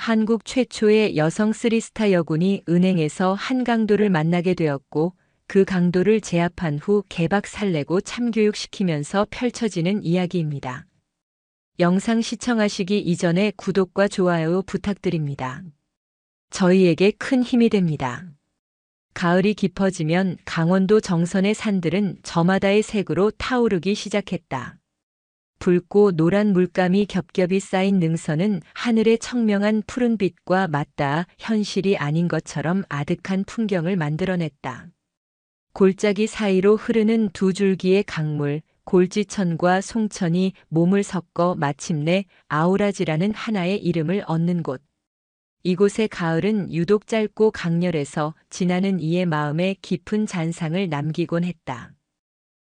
한국 최초의 여성 3스타 여군이 은행에서 한 강도를 만나게 되었고 그 강도를 제압한 후 개박 살래고 참교육시키면서 펼쳐지는 이야기입니다. 영상 시청하시기 이전에 구독과 좋아요 부탁드립니다. 저희에게 큰 힘이 됩니다. 가을이 깊어지면 강원도 정선의 산들은 저마다의 색으로 타오르기 시작했다. 붉고 노란 물감이 겹겹이 쌓인 능선은 하늘의 청명한 푸른빛과 맞닿아 현실이 아닌 것처럼 아득한 풍경을 만들어냈다. 골짜기 사이로 흐르는 두 줄기의 강물, 골지천과 송천이 몸을 섞어 마침내 아우라지라는 하나의 이름을 얻는 곳. 이곳의 가을은 유독 짧고 강렬해서 지나는 이의 마음에 깊은 잔상을 남기곤 했다.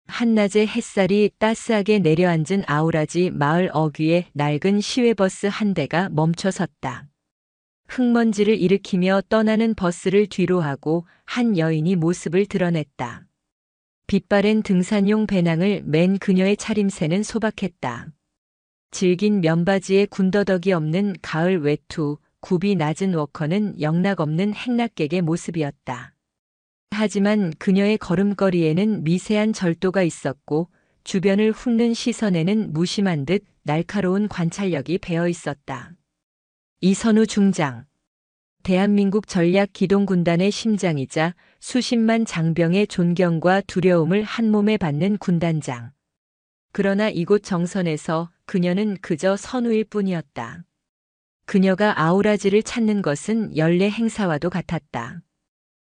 한낮의 햇살이 따스하게 내려앉은 아우라지 마을 어귀에 낡은 시외버스 한 대가 멈춰섰다. 흙먼지를 일으키며 떠나는 버스를 뒤로하고 한 여인이 모습을 드러냈다. 빛바랜 등산용 배낭을 맨 그녀의 차림새는 소박했다. 질긴 면바지에 군더더기 없는 가을 외투, 굽이 낮은 워커는 영락없는 행락객의 모습이었다. 하지만 그녀의 걸음걸이에는 미세한 절도가 있었고 주변을 훑는 시선에는 무심한 듯 날카로운 관찰력이 배어 있었다. 이선우 중장. 대한민국 전략기동군단의 심장이자 수십만 장병의 존경과 두려움을 한 몸에 받는 군단장. 그러나 이곳 정선에서 그녀는 그저 선우일 뿐이었다. 그녀가 아우라지를 찾는 것은 연례 행사와도 같았다.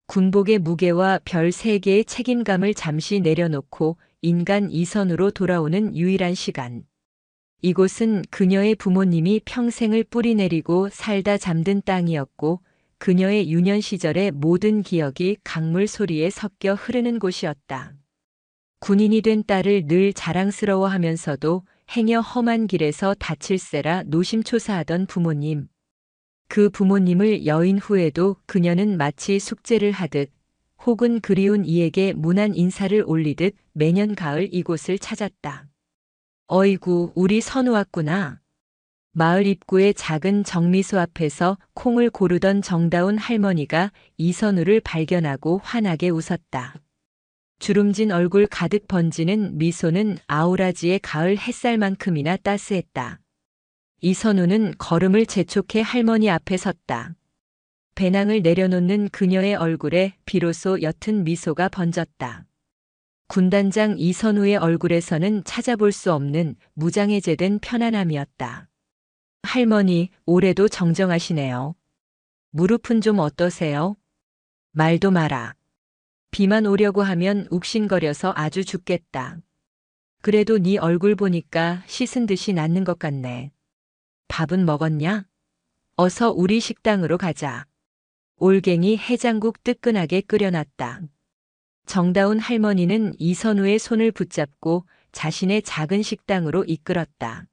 군복의 무게와 별 3개의 책임감을 잠시 내려놓고 인간 이선으로 돌아오는 유일한 시간. 이곳은 그녀의 부모님이 평생을 뿌리내리고 살다 잠든 땅이었고 그녀의 유년 시절의 모든 기억이 강물 소리에 섞여 흐르는 곳이었다. 군인이 된 딸을 늘 자랑스러워하면서도 행여 험한 길에서 다칠세라 노심초사하던 부모님. 그 부모님을 여인 후에도 그녀는 마치 숙제를 하듯 혹은 그리운 이에게 무난 인사를 올리듯 매년 가을 이곳을 찾았다. 어이구, 우리 선우 왔구나. 마을 입구의 작은 정미소 앞에서 콩을 고르던 정다운 할머니가 이선우를 발견하고 환하게 웃었다. 주름진 얼굴 가득 번지는 미소는 아우라지의 가을 햇살만큼이나 따스했다. 이선우는 걸음을 재촉해 할머니 앞에 섰다. 배낭을 내려놓는 그녀의 얼굴에 비로소 옅은 미소가 번졌다. 군단장 이선우의 얼굴에서는 찾아볼 수 없는 무장해제된 편안함이었다. 할머니, 올해도 정정하시네요. 무릎은 좀 어떠세요? 말도 마라. 비만 오려고 하면 욱신거려서 아주 죽겠다. 그래도 네 얼굴 보니까 씻은 듯이 낫는 것 같네. 밥은 먹었냐? 어서 우리 식당으로 가자. 올갱이 해장국 뜨끈하게 끓여놨다. 정다운 할머니는 이선우의 손을 붙잡고 자신의 작은 식당으로 이끌었다.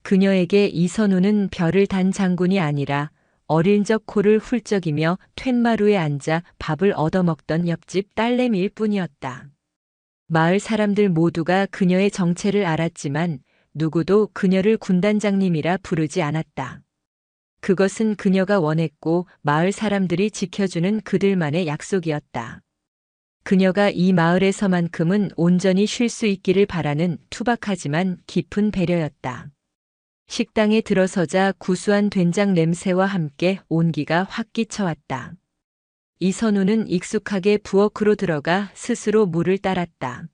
그녀에게 이선우는 별을 단 장군이 아니라 어릴 적 코를 훌쩍이며 툇마루에 앉아 밥을 얻어먹던 옆집 딸내미일 뿐이었다. 마을 사람들 모두가 그녀의 정체를 알았지만 누구도 그녀를 군단장님이라 부르지 않았다. 그것은 그녀가 원했고 마을 사람들이 지켜주는 그들만의 약속이었다. 그녀가 이 마을에서만큼은 온전히 쉴 수 있기를 바라는 투박하지만 깊은 배려였다. 식당에 들어서자 구수한 된장 냄새와 함께 온기가 확 끼쳐왔다. 이선우는 익숙하게 부엌으로 들어가 스스로 물을 따랐다.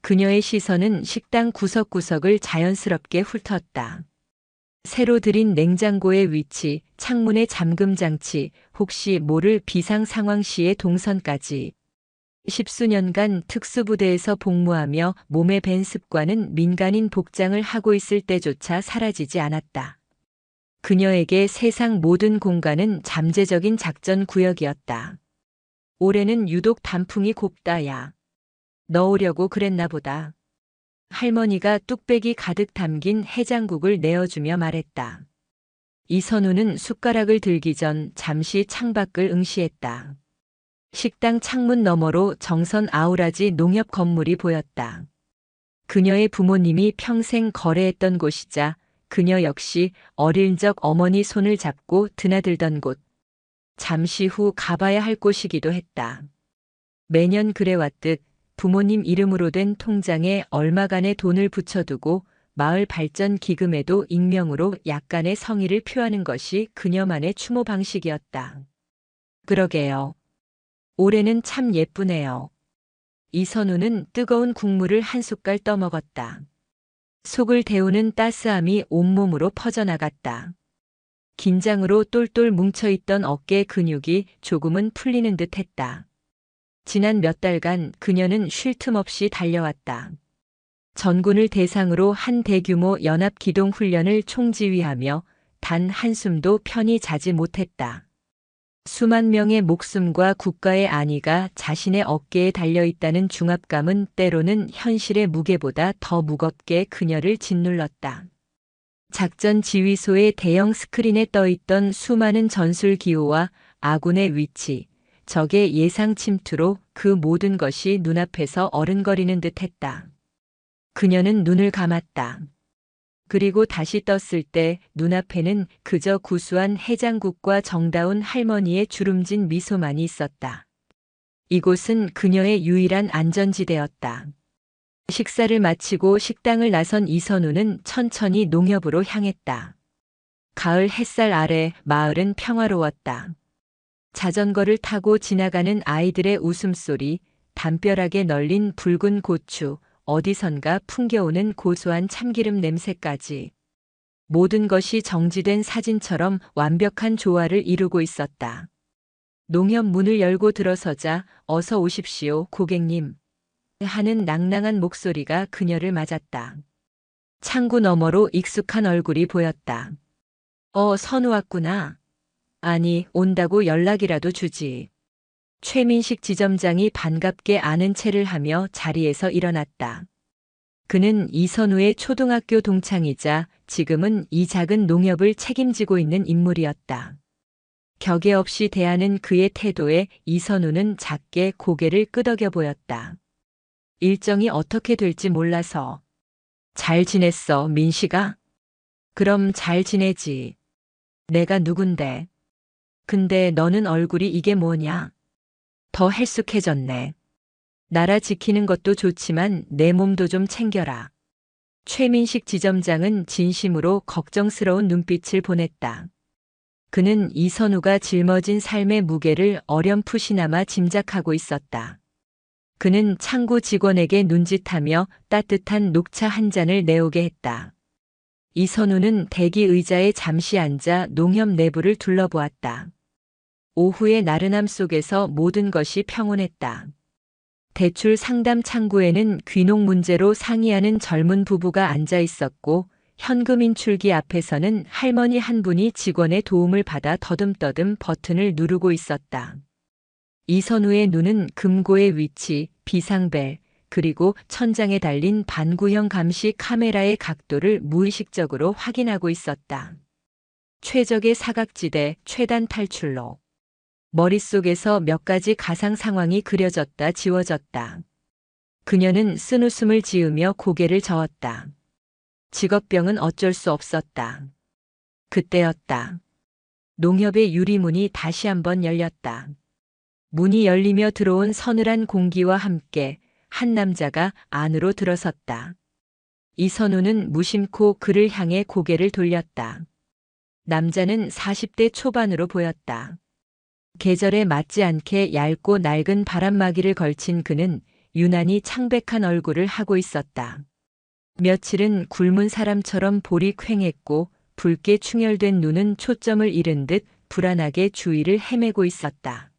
그녀의 시선은 식당 구석구석을 자연스럽게 훑었다. 새로 들인 냉장고의 위치, 창문의 잠금 장치, 혹시 모를 비상 상황 시의 동선까지. 10수년간 특수부대에서 복무하며 몸에 밴 습관은 민간인 복장을 하고 있을 때조차 사라지지 않았다. 그녀에게 세상 모든 공간은 잠재적인 작전 구역이었다. 올해는 유독 단풍이 곱다야. 넣으려고 그랬나 보다. 할머니가 뚝배기 가득 담긴 해장국을 내어주며 말했다. 이선우는 숟가락을 들기 전 잠시 창밖을 응시했다. 식당 창문 너머로 정선 아우라지 농협 건물이 보였다. 그녀의 부모님이 평생 거래했던 곳이자 그녀 역시 어릴 적 어머니 손을 잡고 드나들던 곳. 잠시 후 가봐야 할 곳이기도 했다. 매년 그래왔듯 부모님 이름으로 된 통장에 얼마간의 돈을 붙여두고 마을 발전 기금에도 익명으로 약간의 성의를 표하는 것이 그녀만의 추모 방식이었다. 그러게요. 올해는 참 예쁘네요. 이선우는 뜨거운 국물을 한 숟갈 떠먹었다. 속을 데우는 따스함이 온몸으로 퍼져나갔다. 긴장으로 똘똘 뭉쳐있던 어깨 근육이 조금은 풀리는 듯 했다. 지난 몇 달간 그녀는 쉴 틈 없이 달려왔다. 전군을 대상으로 한 대규모 연합기동훈련을 총지휘하며 단 한숨도 편히 자지 못했다. 수만 명의 목숨과 국가의 안위가 자신의 어깨에 달려있다는 중압감은 때로는 현실의 무게보다 더 무겁게 그녀를 짓눌렀다. 작전 지휘소의 대형 스크린에 떠있던 수많은 전술 기호와 아군의 위치, 적의 예상 침투로 그 모든 것이 눈앞에서 어른거리는 듯했다. 그녀는 눈을 감았다. 그리고 다시 떴을 때 눈앞에는 그저 구수한 해장국과 정다운 할머니의 주름진 미소만이 있었다. 이곳은 그녀의 유일한 안전지대였다. 식사를 마치고 식당을 나선 이선우는 천천히 농협으로 향했다. 가을 햇살 아래 마을은 평화로웠다. 자전거를 타고 지나가는 아이들의 웃음소리, 담벼락에 널린 붉은 고추, 어디선가 풍겨오는 고소한 참기름 냄새까지. 모든 것이 정지된 사진처럼 완벽한 조화를 이루고 있었다. 농협 문을 열고 들어서자 어서 오십시오, 고객님. 하는 낭낭한 목소리가 그녀를 맞았다. 창구 너머로 익숙한 얼굴이 보였다. 선우 왔구나. 아니, 온다고 연락이라도 주지. 최민식 지점장이 반갑게 아는 체를 하며 자리에서 일어났다. 그는 이선우의 초등학교 동창이자 지금은 이 작은 농협을 책임지고 있는 인물이었다. 격에 없이 대하는 그의 태도에 이선우는 작게 고개를 끄덕여 보였다. 일정이 어떻게 될지 몰라서. 잘 지냈어, 민식아? 그럼 잘 지내지. 내가 누군데? 근데 너는 얼굴이 이게 뭐냐? 더 헬쑥해졌네. 나라 지키는 것도 좋지만 내 몸도 좀 챙겨라. 최민식 지점장은 진심으로 걱정스러운 눈빛을 보냈다. 그는 이선우가 짊어진 삶의 무게를 어렴풋이나마 짐작하고 있었다. 그는 창구 직원에게 눈짓하며 따뜻한 녹차 한 잔을 내오게 했다. 이선우는 대기 의자에 잠시 앉아 농협 내부를 둘러보았다. 오후의 나른함 속에서 모든 것이 평온했다. 대출 상담 창구에는 귀농 문제로 상의하는 젊은 부부가 앉아 있었고 현금 인출기 앞에서는 할머니 한 분이 직원의 도움을 받아 더듬더듬 버튼을 누르고 있었다. 이선우의 눈은 금고의 위치, 비상벨, 그리고 천장에 달린 반구형 감시 카메라의 각도를 무의식적으로 확인하고 있었다. 최적의 사각지대, 최단 탈출로. 머릿속에서 몇 가지 가상 상황이 그려졌다 지워졌다. 그녀는 쓴웃음을 지으며 고개를 저었다. 직업병은 어쩔 수 없었다. 그때였다. 농협의 유리문이 다시 한번 열렸다. 문이 열리며 들어온 서늘한 공기와 함께 한 남자가 안으로 들어섰다. 이선우는 무심코 그를 향해 고개를 돌렸다. 남자는 40대 초반으로 보였다. 계절에 맞지 않게 얇고 낡은 바람막이를 걸친 그는 유난히 창백한 얼굴을 하고 있었다. 며칠은 굶은 사람처럼 볼이 퀭했고 붉게 충혈된 눈은 초점을 잃은 듯 불안하게 주위를 헤매고 있었다.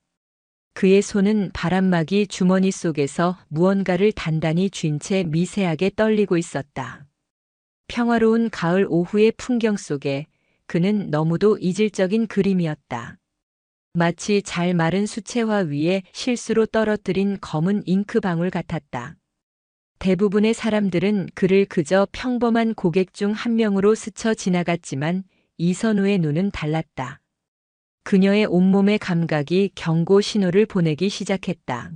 그의 손은 바람막이 주머니 속에서 무언가를 단단히 쥔 채 미세하게 떨리고 있었다. 평화로운 가을 오후의 풍경 속에 그는 너무도 이질적인 그림이었다. 마치 잘 마른 수채화 위에 실수로 떨어뜨린 검은 잉크방울 같았다. 대부분의 사람들은 그를 그저 평범한 고객 중 한 명으로 스쳐 지나갔지만 이선우의 눈은 달랐다. 그녀의 온몸의 감각이 경고 신호를 보내기 시작했다.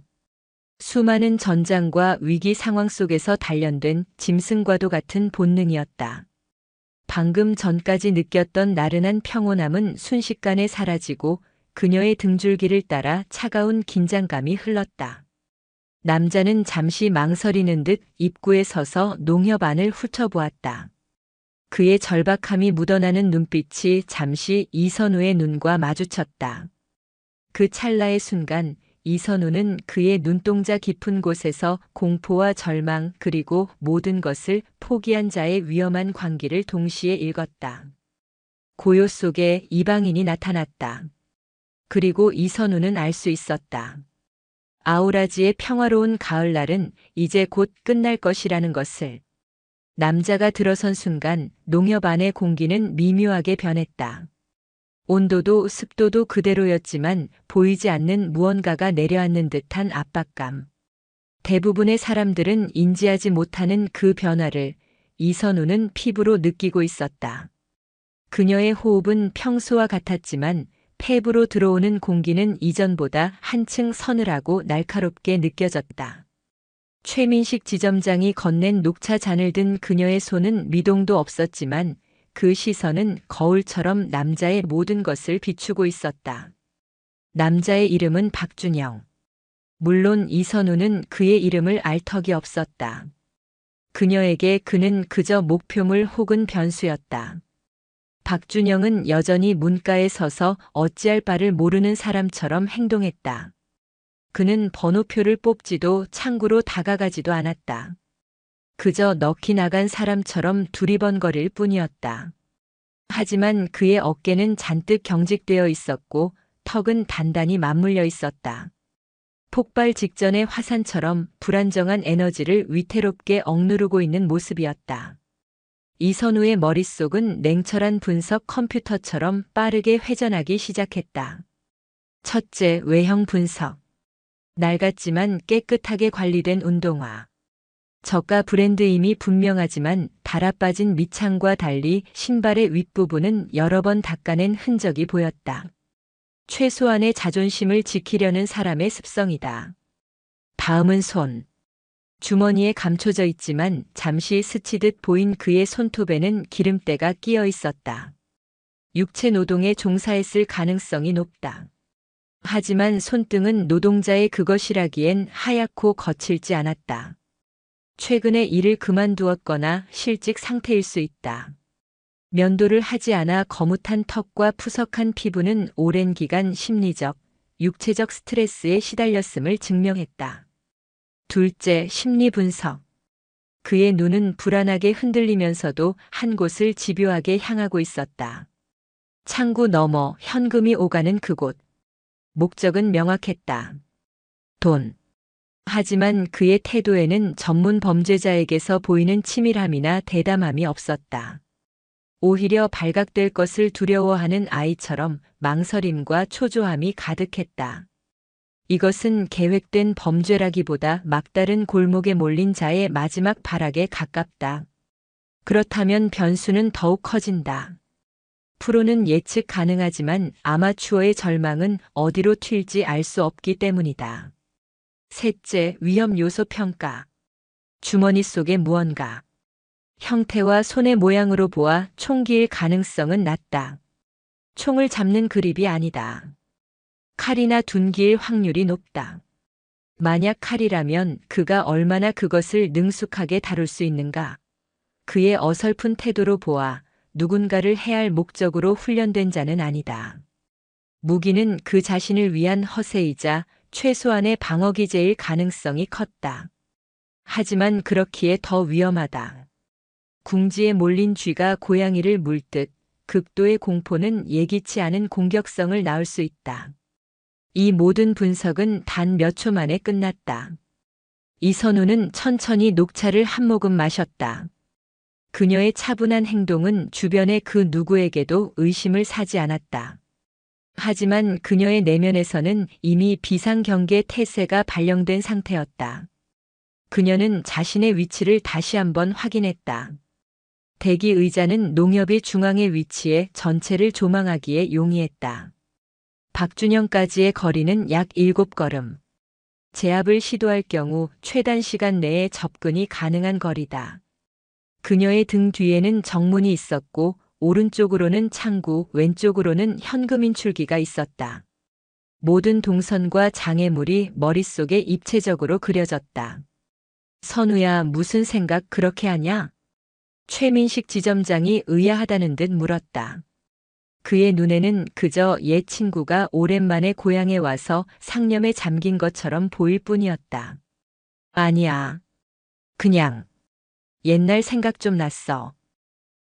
수많은 전장과 위기 상황 속에서 단련된 짐승과도 같은 본능이었다. 방금 전까지 느꼈던 나른한 평온함은 순식간에 사라지고 그녀의 등줄기를 따라 차가운 긴장감이 흘렀다. 남자는 잠시 망설이는 듯 입구에 서서 농협 안을 훑어보았다. 그의 절박함이 묻어나는 눈빛이 잠시 이선우의 눈과 마주쳤다. 그 찰나의 순간 이선우는 그의 눈동자 깊은 곳에서 공포와 절망 그리고 모든 것을 포기한 자의 위험한 광기를 동시에 읽었다. 고요 속에 이방인이 나타났다. 그리고 이선우는 알 수 있었다. 아우라지의 평화로운 가을날은 이제 곧 끝날 것이라는 것을. 남자가 들어선 순간 농협 안의 공기는 미묘하게 변했다. 온도도 습도도 그대로였지만 보이지 않는 무언가가 내려앉는 듯한 압박감. 대부분의 사람들은 인지하지 못하는 그 변화를 이선우는 피부로 느끼고 있었다. 그녀의 호흡은 평소와 같았지만 폐부로 들어오는 공기는 이전보다 한층 서늘하고 날카롭게 느껴졌다. 최민식 지점장이 건넨 녹차 잔을 든 그녀의 손은 미동도 없었지만 그 시선은 거울처럼 남자의 모든 것을 비추고 있었다. 남자의 이름은 박준영. 물론 이선우는 그의 이름을 알 턱이 없었다. 그녀에게 그는 그저 목표물 혹은 변수였다. 박준영은 여전히 문가에 서서 어찌할 바를 모르는 사람처럼 행동했다. 그는 번호표를 뽑지도 창구로 다가가지도 않았다. 그저 넋이 나간 사람처럼 두리번거릴 뿐이었다. 하지만 그의 어깨는 잔뜩 경직되어 있었고 턱은 단단히 맞물려 있었다. 폭발 직전의 화산처럼 불안정한 에너지를 위태롭게 억누르고 있는 모습이었다. 이선우의 머릿속은 냉철한 분석 컴퓨터처럼 빠르게 회전하기 시작했다. 첫째, 외형 분석. 낡았지만 깨끗하게 관리된 운동화. 저가 브랜드임이 분명하지만 달아빠진 밑창과 달리 신발의 윗부분은 여러 번 닦아낸 흔적이 보였다. 최소한의 자존심을 지키려는 사람의 습성이다. 다음은 손. 주머니에 감춰져 있지만 잠시 스치듯 보인 그의 손톱에는 기름때가 끼어 있었다. 육체 노동에 종사했을 가능성이 높다. 하지만 손등은 노동자의 그것이라기엔 하얗고 거칠지 않았다. 최근에 일을 그만두었거나 실직 상태일 수 있다. 면도를 하지 않아 거뭇한 턱과 푸석한 피부는 오랜 기간 심리적, 육체적 스트레스에 시달렸음을 증명했다. 둘째, 심리 분석. 그의 눈은 불안하게 흔들리면서도 한 곳을 집요하게 향하고 있었다. 창구 너머 현금이 오가는 그곳. 목적은 명확했다. 돈. 하지만 그의 태도에는 전문 범죄자에게서 보이는 치밀함이나 대담함이 없었다. 오히려 발각될 것을 두려워하는 아이처럼 망설임과 초조함이 가득했다. 이것은 계획된 범죄라기보다 막다른 골목에 몰린 자의 마지막 발악에 가깝다. 그렇다면 변수는 더욱 커진다. 프로는 예측 가능하지만 아마추어의 절망은 어디로 튈지 알 수 없기 때문이다. 셋째, 위험 요소 평가. 주머니 속에 무언가. 형태와 손의 모양으로 보아 총기일 가능성은 낮다. 총을 잡는 그립이 아니다. 칼이나 둔기일 확률이 높다. 만약 칼이라면 그가 얼마나 그것을 능숙하게 다룰 수 있는가. 그의 어설픈 태도로 보아 누군가를 해할 목적으로 훈련된 자는 아니다. 무기는 그 자신을 위한 허세이자 최소한의 방어기제일 가능성이 컸다. 하지만 그렇기에 더 위험하다. 궁지에 몰린 쥐가 고양이를 물듯 극도의 공포는 예기치 않은 공격성을 낳을 수 있다. 이 모든 분석은 단 몇 초 만에 끝났다. 이선우는 천천히 녹차를 한 모금 마셨다. 그녀의 차분한 행동은 주변의 그 누구에게도 의심을 사지 않았다. 하지만 그녀의 내면에서는 이미 비상경계 태세가 발령된 상태였다. 그녀는 자신의 위치를 다시 한번 확인했다. 대기 의자는 농협의 중앙에 위치해 전체를 조망하기에 용이했다. 박준영까지의 거리는 약 7걸음. 제압을 시도할 경우 최단 시간 내에 접근이 가능한 거리다. 그녀의 등 뒤에는 정문이 있었고 오른쪽으로는 창구, 왼쪽으로는 현금 인출기가 있었다. 모든 동선과 장애물이 머릿속에 입체적으로 그려졌다. 선우야, 무슨 생각 그렇게 하냐? 최민식 지점장이 의아하다는 듯 물었다. 그의 눈에는 그저 옛 친구가 오랜만에 고향에 와서 상념에 잠긴 것처럼 보일 뿐이었다. 아니야. 그냥 옛날 생각 좀 났어.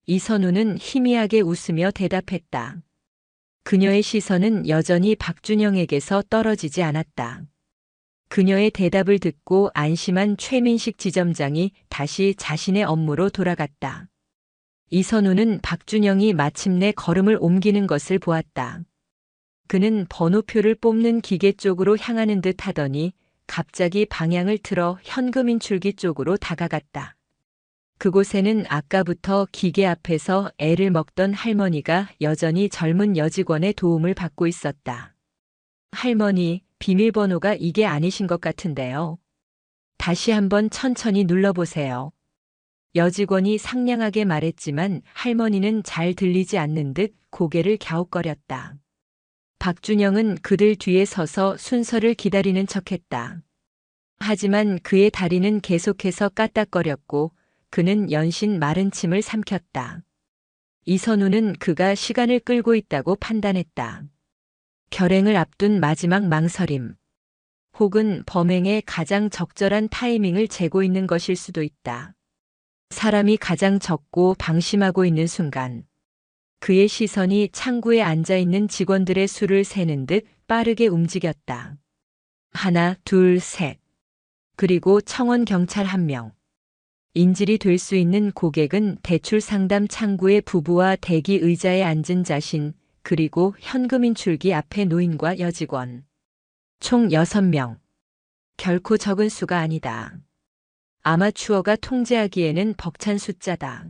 이선우는 희미하게 웃으며 대답했다. 그녀의 시선은 여전히 박준영에게서 떨어지지 않았다. 그녀의 대답을 듣고 안심한 최민식 지점장이 다시 자신의 업무로 돌아갔다. 이선우는 박준영이 마침내 걸음을 옮기는 것을 보았다. 그는 번호표를 뽑는 기계 쪽으로 향하는 듯 하더니 갑자기 방향을 틀어 현금 인출기 쪽으로 다가갔다. 그곳에는 아까부터 기계 앞에서 애를 먹던 할머니가 여전히 젊은 여직원의 도움을 받고 있었다. 할머니, 비밀번호가 이게 아니신 것 같은데요. 다시 한번 천천히 눌러보세요. 여직원이 상냥하게 말했지만 할머니는 잘 들리지 않는 듯 고개를 갸웃거렸다. 박준영은 그들 뒤에 서서 순서를 기다리는 척했다. 하지만 그의 다리는 계속해서 까딱거렸고 그는 연신 마른 침을 삼켰다. 이선우는 그가 시간을 끌고 있다고 판단했다. 결행을 앞둔 마지막 망설임. 혹은 범행의 가장 적절한 타이밍을 재고 있는 것일 수도 있다. 사람이 가장 적고 방심하고 있는 순간. 그의 시선이 창구에 앉아있는 직원들의 수를 세는 듯 빠르게 움직였다. 하나, 둘, 셋. 그리고 청원 경찰 1명. 인질이 될 수 있는 고객은 대출 상담 창구의 부부와 대기 의자에 앉은 자신, 그리고 현금 인출기 앞에 노인과 여직원. 총 6명. 결코 적은 수가 아니다. 아마추어가 통제하기에는 벅찬 숫자다.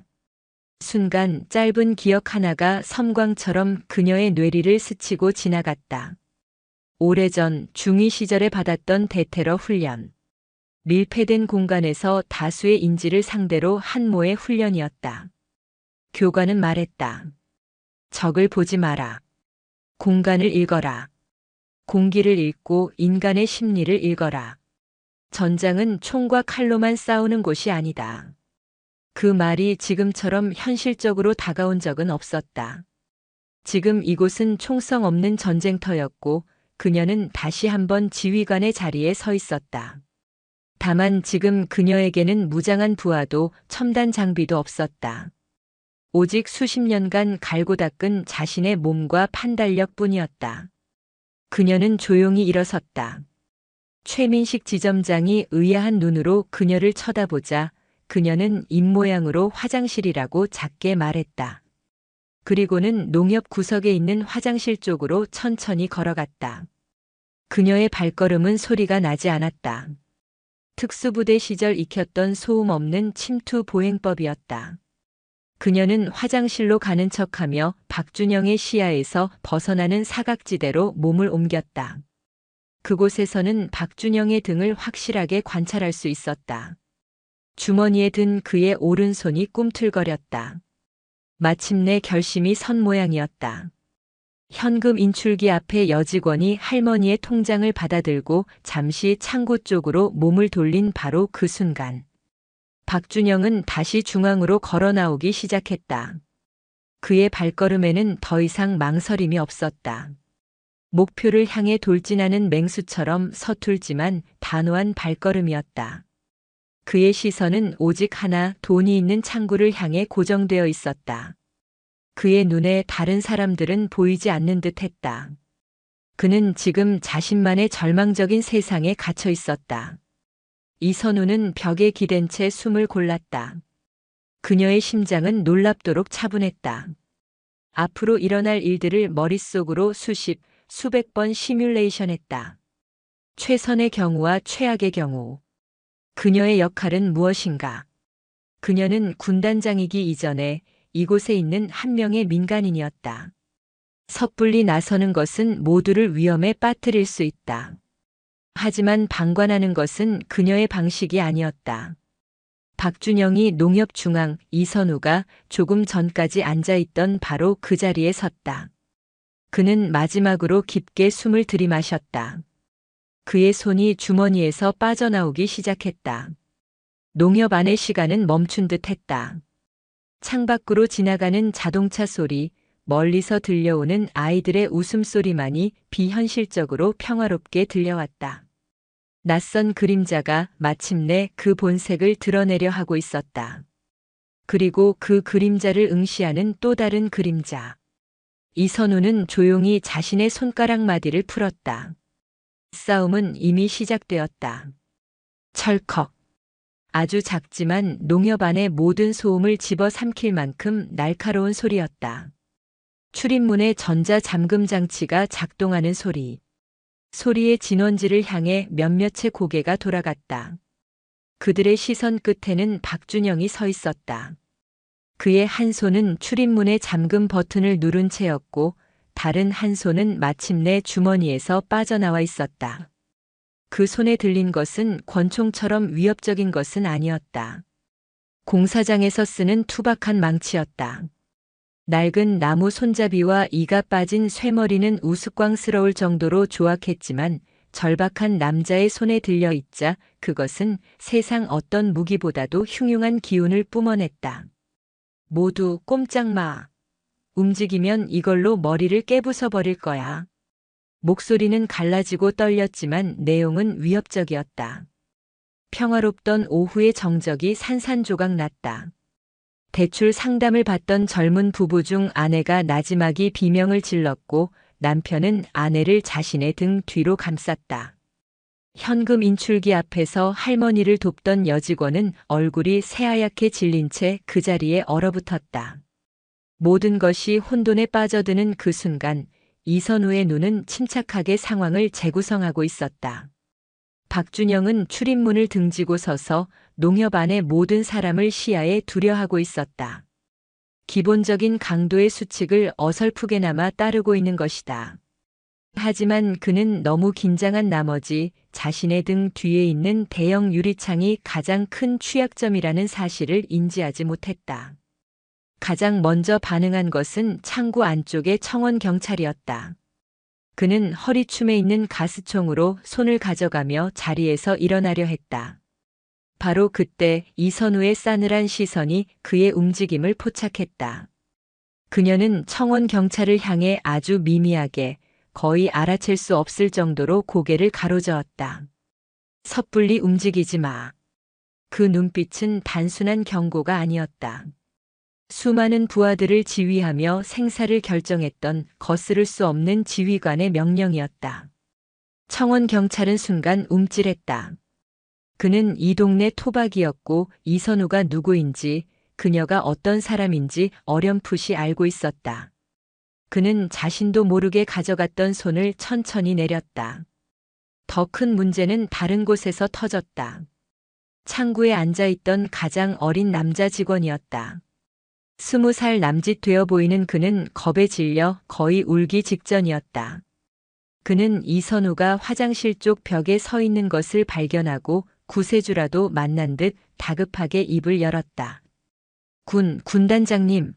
순간 짧은 기억 하나가 섬광처럼 그녀의 뇌리를 스치고 지나갔다. 오래전 중위 시절에 받았던 대테러 훈련. 밀폐된 공간에서 다수의 인지를 상대로 한 모의 훈련이었다. 교관은 말했다. 적을 보지 마라. 공간을 읽어라. 공기를 읽고 인간의 심리를 읽어라. 전장은 총과 칼로만 싸우는 곳이 아니다. 그 말이 지금처럼 현실적으로 다가온 적은 없었다. 지금 이곳은 총성 없는 전쟁터였고 그녀는 다시 한번 지휘관의 자리에 서 있었다. 다만 지금 그녀에게는 무장한 부하도 첨단 장비도 없었다. 오직 수십 년간 갈고 닦은 자신의 몸과 판단력 뿐이었다. 그녀는 조용히 일어섰다. 최민식 지점장이 의아한 눈으로 그녀를 쳐다보자 그녀는 입모양으로 화장실이라고 작게 말했다. 그리고는 농협 구석에 있는 화장실 쪽으로 천천히 걸어갔다. 그녀의 발걸음은 소리가 나지 않았다. 특수부대 시절 익혔던 소음 없는 침투 보행법이었다. 그녀는 화장실로 가는 척하며 박준영의 시야에서 벗어나는 사각지대로 몸을 옮겼다. 그곳에서는 박준영의 등을 확실하게 관찰할 수 있었다. 주머니에 든 그의 오른손이 꿈틀거렸다. 마침내 결심이 선 모양이었다. 현금 인출기 앞에 여직원이 할머니의 통장을 받아들고 잠시 창고 쪽으로 몸을 돌린 바로 그 순간. 박준영은 다시 중앙으로 걸어 나오기 시작했다. 그의 발걸음에는 더 이상 망설임이 없었다. 목표를 향해 돌진하는 맹수처럼 서툴지만 단호한 발걸음이었다. 그의 시선은 오직 하나, 돈이 있는 창구를 향해 고정되어 있었다. 그의 눈에 다른 사람들은 보이지 않는 듯 했다. 그는 지금 자신만의 절망적인 세상에 갇혀 있었다. 이선우는 벽에 기댄 채 숨을 골랐다. 그녀의 심장은 놀랍도록 차분했다. 앞으로 일어날 일들을 머릿속으로 수백 번 시뮬레이션했다. 최선의 경우와 최악의 경우. 그녀의 역할은 무엇인가? 그녀는 군단장이기 이전에 이곳에 있는 한 명의 민간인이었다. 섣불리 나서는 것은 모두를 위험에 빠뜨릴 수 있다. 하지만 방관하는 것은 그녀의 방식이 아니었다. 박준영이 농협중앙 이선우가 조금 전까지 앉아있던 바로 그 자리에 섰다. 그는 마지막으로 깊게 숨을 들이마셨다. 그의 손이 주머니에서 빠져나오기 시작했다. 농협 안의 시간은 멈춘 듯 했다. 창밖으로 지나가는 자동차 소리, 멀리서 들려오는 아이들의 웃음소리만이 비현실적으로 평화롭게 들려왔다. 낯선 그림자가 마침내 그 본색을 드러내려 하고 있었다. 그리고 그 그림자를 응시하는 또 다른 그림자. 이선우는 조용히 자신의 손가락 마디를 풀었다. 싸움은 이미 시작되었다. 철컥. 아주 작지만 농협 안의 모든 소음을 집어삼킬 만큼 날카로운 소리였다. 출입문의 전자 잠금 장치가 작동하는 소리. 소리의 진원지를 향해 몇몇의 고개가 돌아갔다. 그들의 시선 끝에는 박준영이 서 있었다. 그의 한 손은 출입문의 잠금 버튼을 누른 채였고 다른 한 손은 마침내 주머니에서 빠져나와 있었다. 그 손에 들린 것은 권총처럼 위협적인 것은 아니었다. 공사장에서 쓰는 투박한 망치였다. 낡은 나무 손잡이와 이가 빠진 쇠머리는 우스꽝스러울 정도로 조악했지만 절박한 남자의 손에 들려 있자 그것은 세상 어떤 무기보다도 흉흉한 기운을 뿜어냈다. 모두 꼼짝 마. 움직이면 이걸로 머리를 깨부숴 버릴 거야. 목소리는 갈라지고 떨렸지만 내용은 위협적이었다. 평화롭던 오후의 정적이 산산조각 났다. 대출 상담을 받던 젊은 부부 중 아내가 나지막이 비명을 질렀고 남편은 아내를 자신의 등 뒤로 감쌌다. 현금 인출기 앞에서 할머니를 돕던 여직원은 얼굴이 새하얗게 질린 채 그 자리에 얼어붙었다. 모든 것이 혼돈에 빠져드는 그 순간 이선우의 눈은 침착하게 상황을 재구성하고 있었다. 박준영은 출입문을 등지고 서서 농협 안의 모든 사람을 시야에 두려하고 있었다. 기본적인 강도의 수칙을 어설프게나마 따르고 있는 것이다. 하지만 그는 너무 긴장한 나머지 자신의 등 뒤에 있는 대형 유리창이 가장 큰 취약점이라는 사실을 인지하지 못했다. 가장 먼저 반응한 것은 창구 안쪽의 청원 경찰이었다. 그는 허리춤에 있는 가스총으로 손을 가져가며 자리에서 일어나려 했다. 바로 그때 이선우의 싸늘한 시선이 그의 움직임을 포착했다. 그녀는 청원 경찰을 향해 아주 미미하게 거의 알아챌 수 없을 정도로 고개를 가로저었다. 섣불리 움직이지 마. 그 눈빛은 단순한 경고가 아니었다. 수많은 부하들을 지휘하며 생사를 결정했던 거스를 수 없는 지휘관의 명령이었다. 청원 경찰은 순간 움찔했다. 그는 이 동네 토박이었고 이선우가 누구인지 그녀가 어떤 사람인지 어렴풋이 알고 있었다. 그는 자신도 모르게 가져갔던 손을 천천히 내렸다. 더 큰 문제는 다른 곳에서 터졌다. 창구에 앉아있던 가장 어린 남자 직원이었다. 20살 남짓 되어 보이는 그는 겁에 질려 거의 울기 직전이었다. 그는 이선우가 화장실 쪽 벽에 서 있는 것을 발견하고 구세주라도 만난 듯 다급하게 입을 열었다. 군단장님.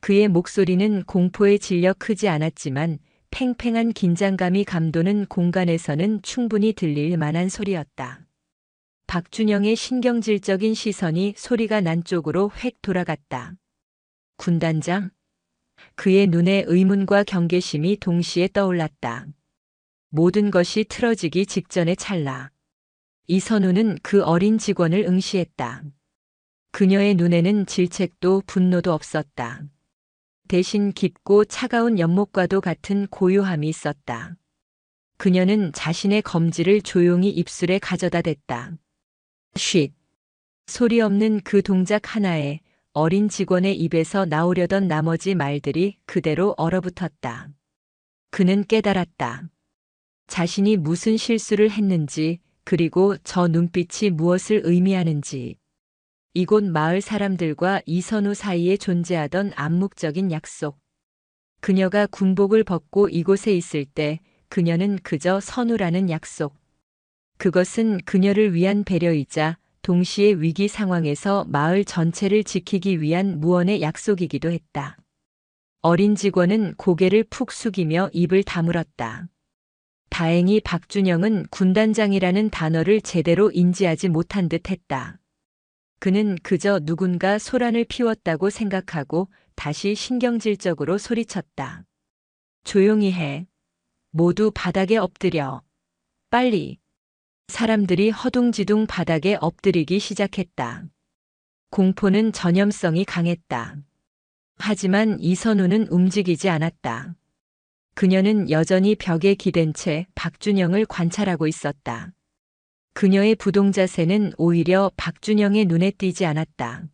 그의 목소리는 공포에 질려 크지 않았지만 팽팽한 긴장감이 감도는 공간에서는 충분히 들릴 만한 소리였다. 박준영의 신경질적인 시선이 소리가 난 쪽으로 획 돌아갔다. 군단장? 그의 눈에 의문과 경계심이 동시에 떠올랐다. 모든 것이 틀어지기 직전의 찰나. 이선우는 그 어린 직원을 응시했다. 그녀의 눈에는 질책도 분노도 없었다. 대신 깊고 차가운 연못과도 같은 고요함이 있었다. 그녀는 자신의 검지를 조용히 입술에 가져다 댔다. 쉿. 소리 없는 그 동작 하나에 어린 직원의 입에서 나오려던 나머지 말들이 그대로 얼어붙었다. 그는 깨달았다. 자신이 무슨 실수를 했는지, 그리고 저 눈빛이 무엇을 의미하는지. 이곳 마을 사람들과 이선우 사이에 존재하던 암묵적인 약속. 그녀가 군복을 벗고 이곳에 있을 때 그녀는 그저 선우라는 약속. 그것은 그녀를 위한 배려이자 동시에 위기 상황에서 마을 전체를 지키기 위한 무언의 약속이기도 했다. 어린 직원은 고개를 푹 숙이며 입을 다물었다. 다행히 박준영은 군단장이라는 단어를 제대로 인지하지 못한 듯 했다. 그는 그저 누군가 소란을 피웠다고 생각하고 다시 신경질적으로 소리쳤다. 조용히 해. 모두 바닥에 엎드려. 빨리. 사람들이 허둥지둥 바닥에 엎드리기 시작했다. 공포는 전염성이 강했다. 하지만 이선우는 움직이지 않았다. 그녀는 여전히 벽에 기댄 채 박준영을 관찰하고 있었다. 그녀의 부동자세는 오히려 박준영의 눈에 띄지 않았다.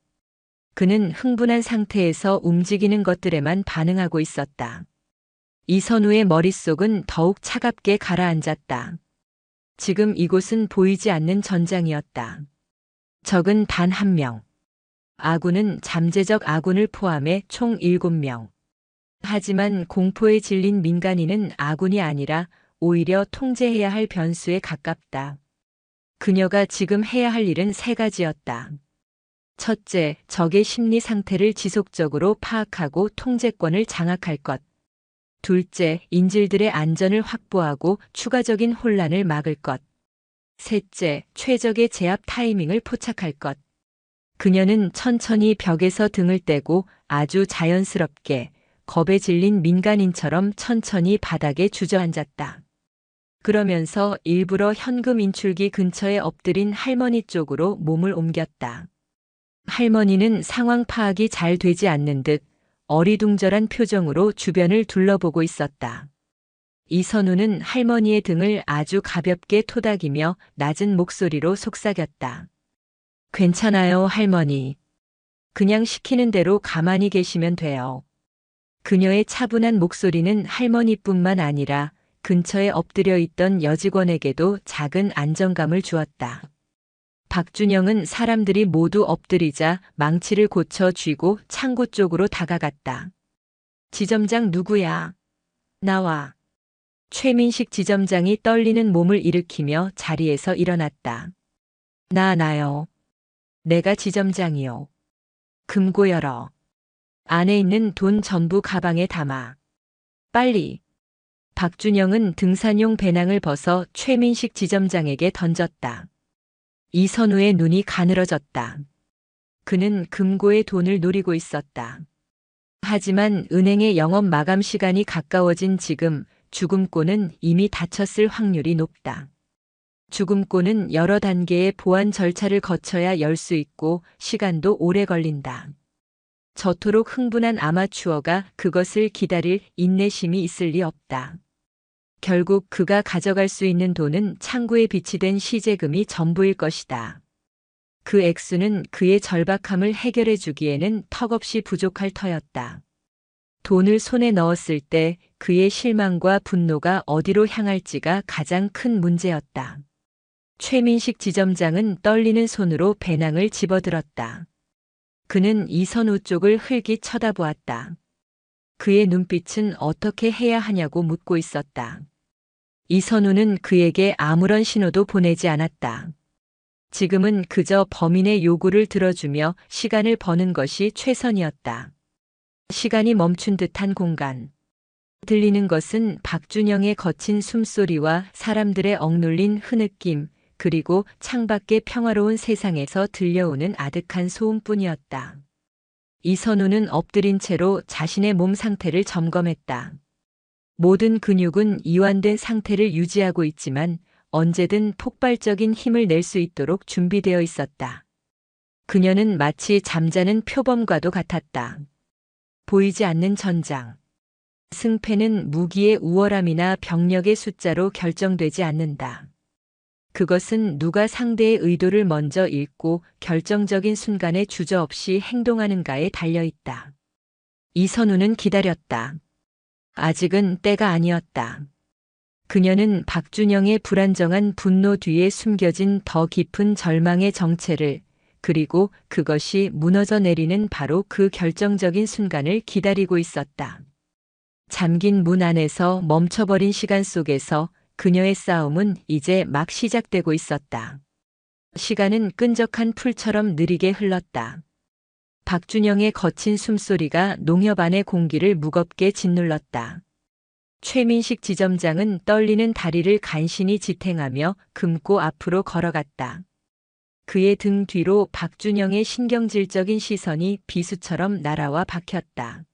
그는 흥분한 상태에서 움직이는 것들에만 반응하고 있었다. 이선우의 머릿속은 더욱 차갑게 가라앉았다. 지금 이곳은 보이지 않는 전장이었다. 적은 단 1명. 아군은 잠재적 아군을 포함해 총 7명. 하지만 공포에 질린 민간인은 아군이 아니라 오히려 통제해야 할 변수에 가깝다. 그녀가 지금 해야 할 일은 3가지였다. 첫째, 적의 심리 상태를 지속적으로 파악하고 통제권을 장악할 것. 둘째, 인질들의 안전을 확보하고 추가적인 혼란을 막을 것. 셋째, 최적의 제압 타이밍을 포착할 것. 그녀는 천천히 벽에서 등을 떼고 아주 자연스럽게 겁에 질린 민간인처럼 천천히 바닥에 주저앉았다. 그러면서 일부러 현금 인출기 근처에 엎드린 할머니 쪽으로 몸을 옮겼다. 할머니는 상황 파악이 잘 되지 않는 듯 어리둥절한 표정으로 주변을 둘러보고 있었다. 이선우는 할머니의 등을 아주 가볍게 토닥이며 낮은 목소리로 속삭였다. 괜찮아요, 할머니. 그냥 시키는 대로 가만히 계시면 돼요. 그녀의 차분한 목소리는 할머니뿐만 아니라 근처에 엎드려 있던 여직원에게도 작은 안정감을 주었다. 박준영은 사람들이 모두 엎드리자 망치를 고쳐 쥐고 창고 쪽으로 다가갔다. 지점장 누구야? 나와. 최민식 지점장이 떨리는 몸을 일으키며 자리에서 일어났다. 나요. 내가 지점장이요. 금고 열어. 안에 있는 돈 전부 가방에 담아. 빨리. 박준영은 등산용 배낭을 벗어 최민식 지점장에게 던졌다. 이선우의 눈이 가늘어졌다. 그는 금고의 돈을 노리고 있었다. 하지만 은행의 영업 마감 시간이 가까워진 지금 죽음고는 이미 닫혔을 확률이 높다. 죽음고는 여러 단계의 보안 절차를 거쳐야 열 수 있고 시간도 오래 걸린다. 저토록 흥분한 아마추어가 그것을 기다릴 인내심이 있을 리 없다. 결국 그가 가져갈 수 있는 돈은 창구에 비치된 시제금이 전부일 것이다. 그 액수는 그의 절박함을 해결해 주기에는 턱없이 부족할 터였다. 돈을 손에 넣었을 때 그의 실망과 분노가 어디로 향할지가 가장 큰 문제였다. 최민식 지점장은 떨리는 손으로 배낭을 집어들었다. 그는 이선우 쪽을 흘깃 쳐다보았다. 그의 눈빛은 어떻게 해야 하냐고 묻고 있었다. 이선우는 그에게 아무런 신호도 보내지 않았다. 지금은 그저 범인의 요구를 들어주며 시간을 버는 것이 최선이었다. 시간이 멈춘 듯한 공간. 들리는 것은 박준영의 거친 숨소리와 사람들의 억눌린 흐느낌, 그리고 창밖의 평화로운 세상에서 들려오는 아득한 소음뿐이었다. 이선우는 엎드린 채로 자신의 몸 상태를 점검했다. 모든 근육은 이완된 상태를 유지하고 있지만 언제든 폭발적인 힘을 낼 수 있도록 준비되어 있었다. 그녀는 마치 잠자는 표범과도 같았다. 보이지 않는 전장. 승패는 무기의 우월함이나 병력의 숫자로 결정되지 않는다. 그것은 누가 상대의 의도를 먼저 읽고 결정적인 순간에 주저없이 행동하는가에 달려있다. 이선우는 기다렸다. 아직은 때가 아니었다. 그녀는 박준영의 불안정한 분노 뒤에 숨겨진 더 깊은 절망의 정체를, 그리고 그것이 무너져 내리는 바로 그 결정적인 순간을 기다리고 있었다. 잠긴 문 안에서 멈춰버린 시간 속에서 그녀의 싸움은 이제 막 시작되고 있었다. 시간은 끈적한 풀처럼 느리게 흘렀다. 박준영의 거친 숨소리가 농협 안의 공기를 무겁게 짓눌렀다. 최민식 지점장은 떨리는 다리를 간신히 지탱하며 금고 앞으로 걸어갔다. 그의 등 뒤로 박준영의 신경질적인 시선이 비수처럼 날아와 박혔다.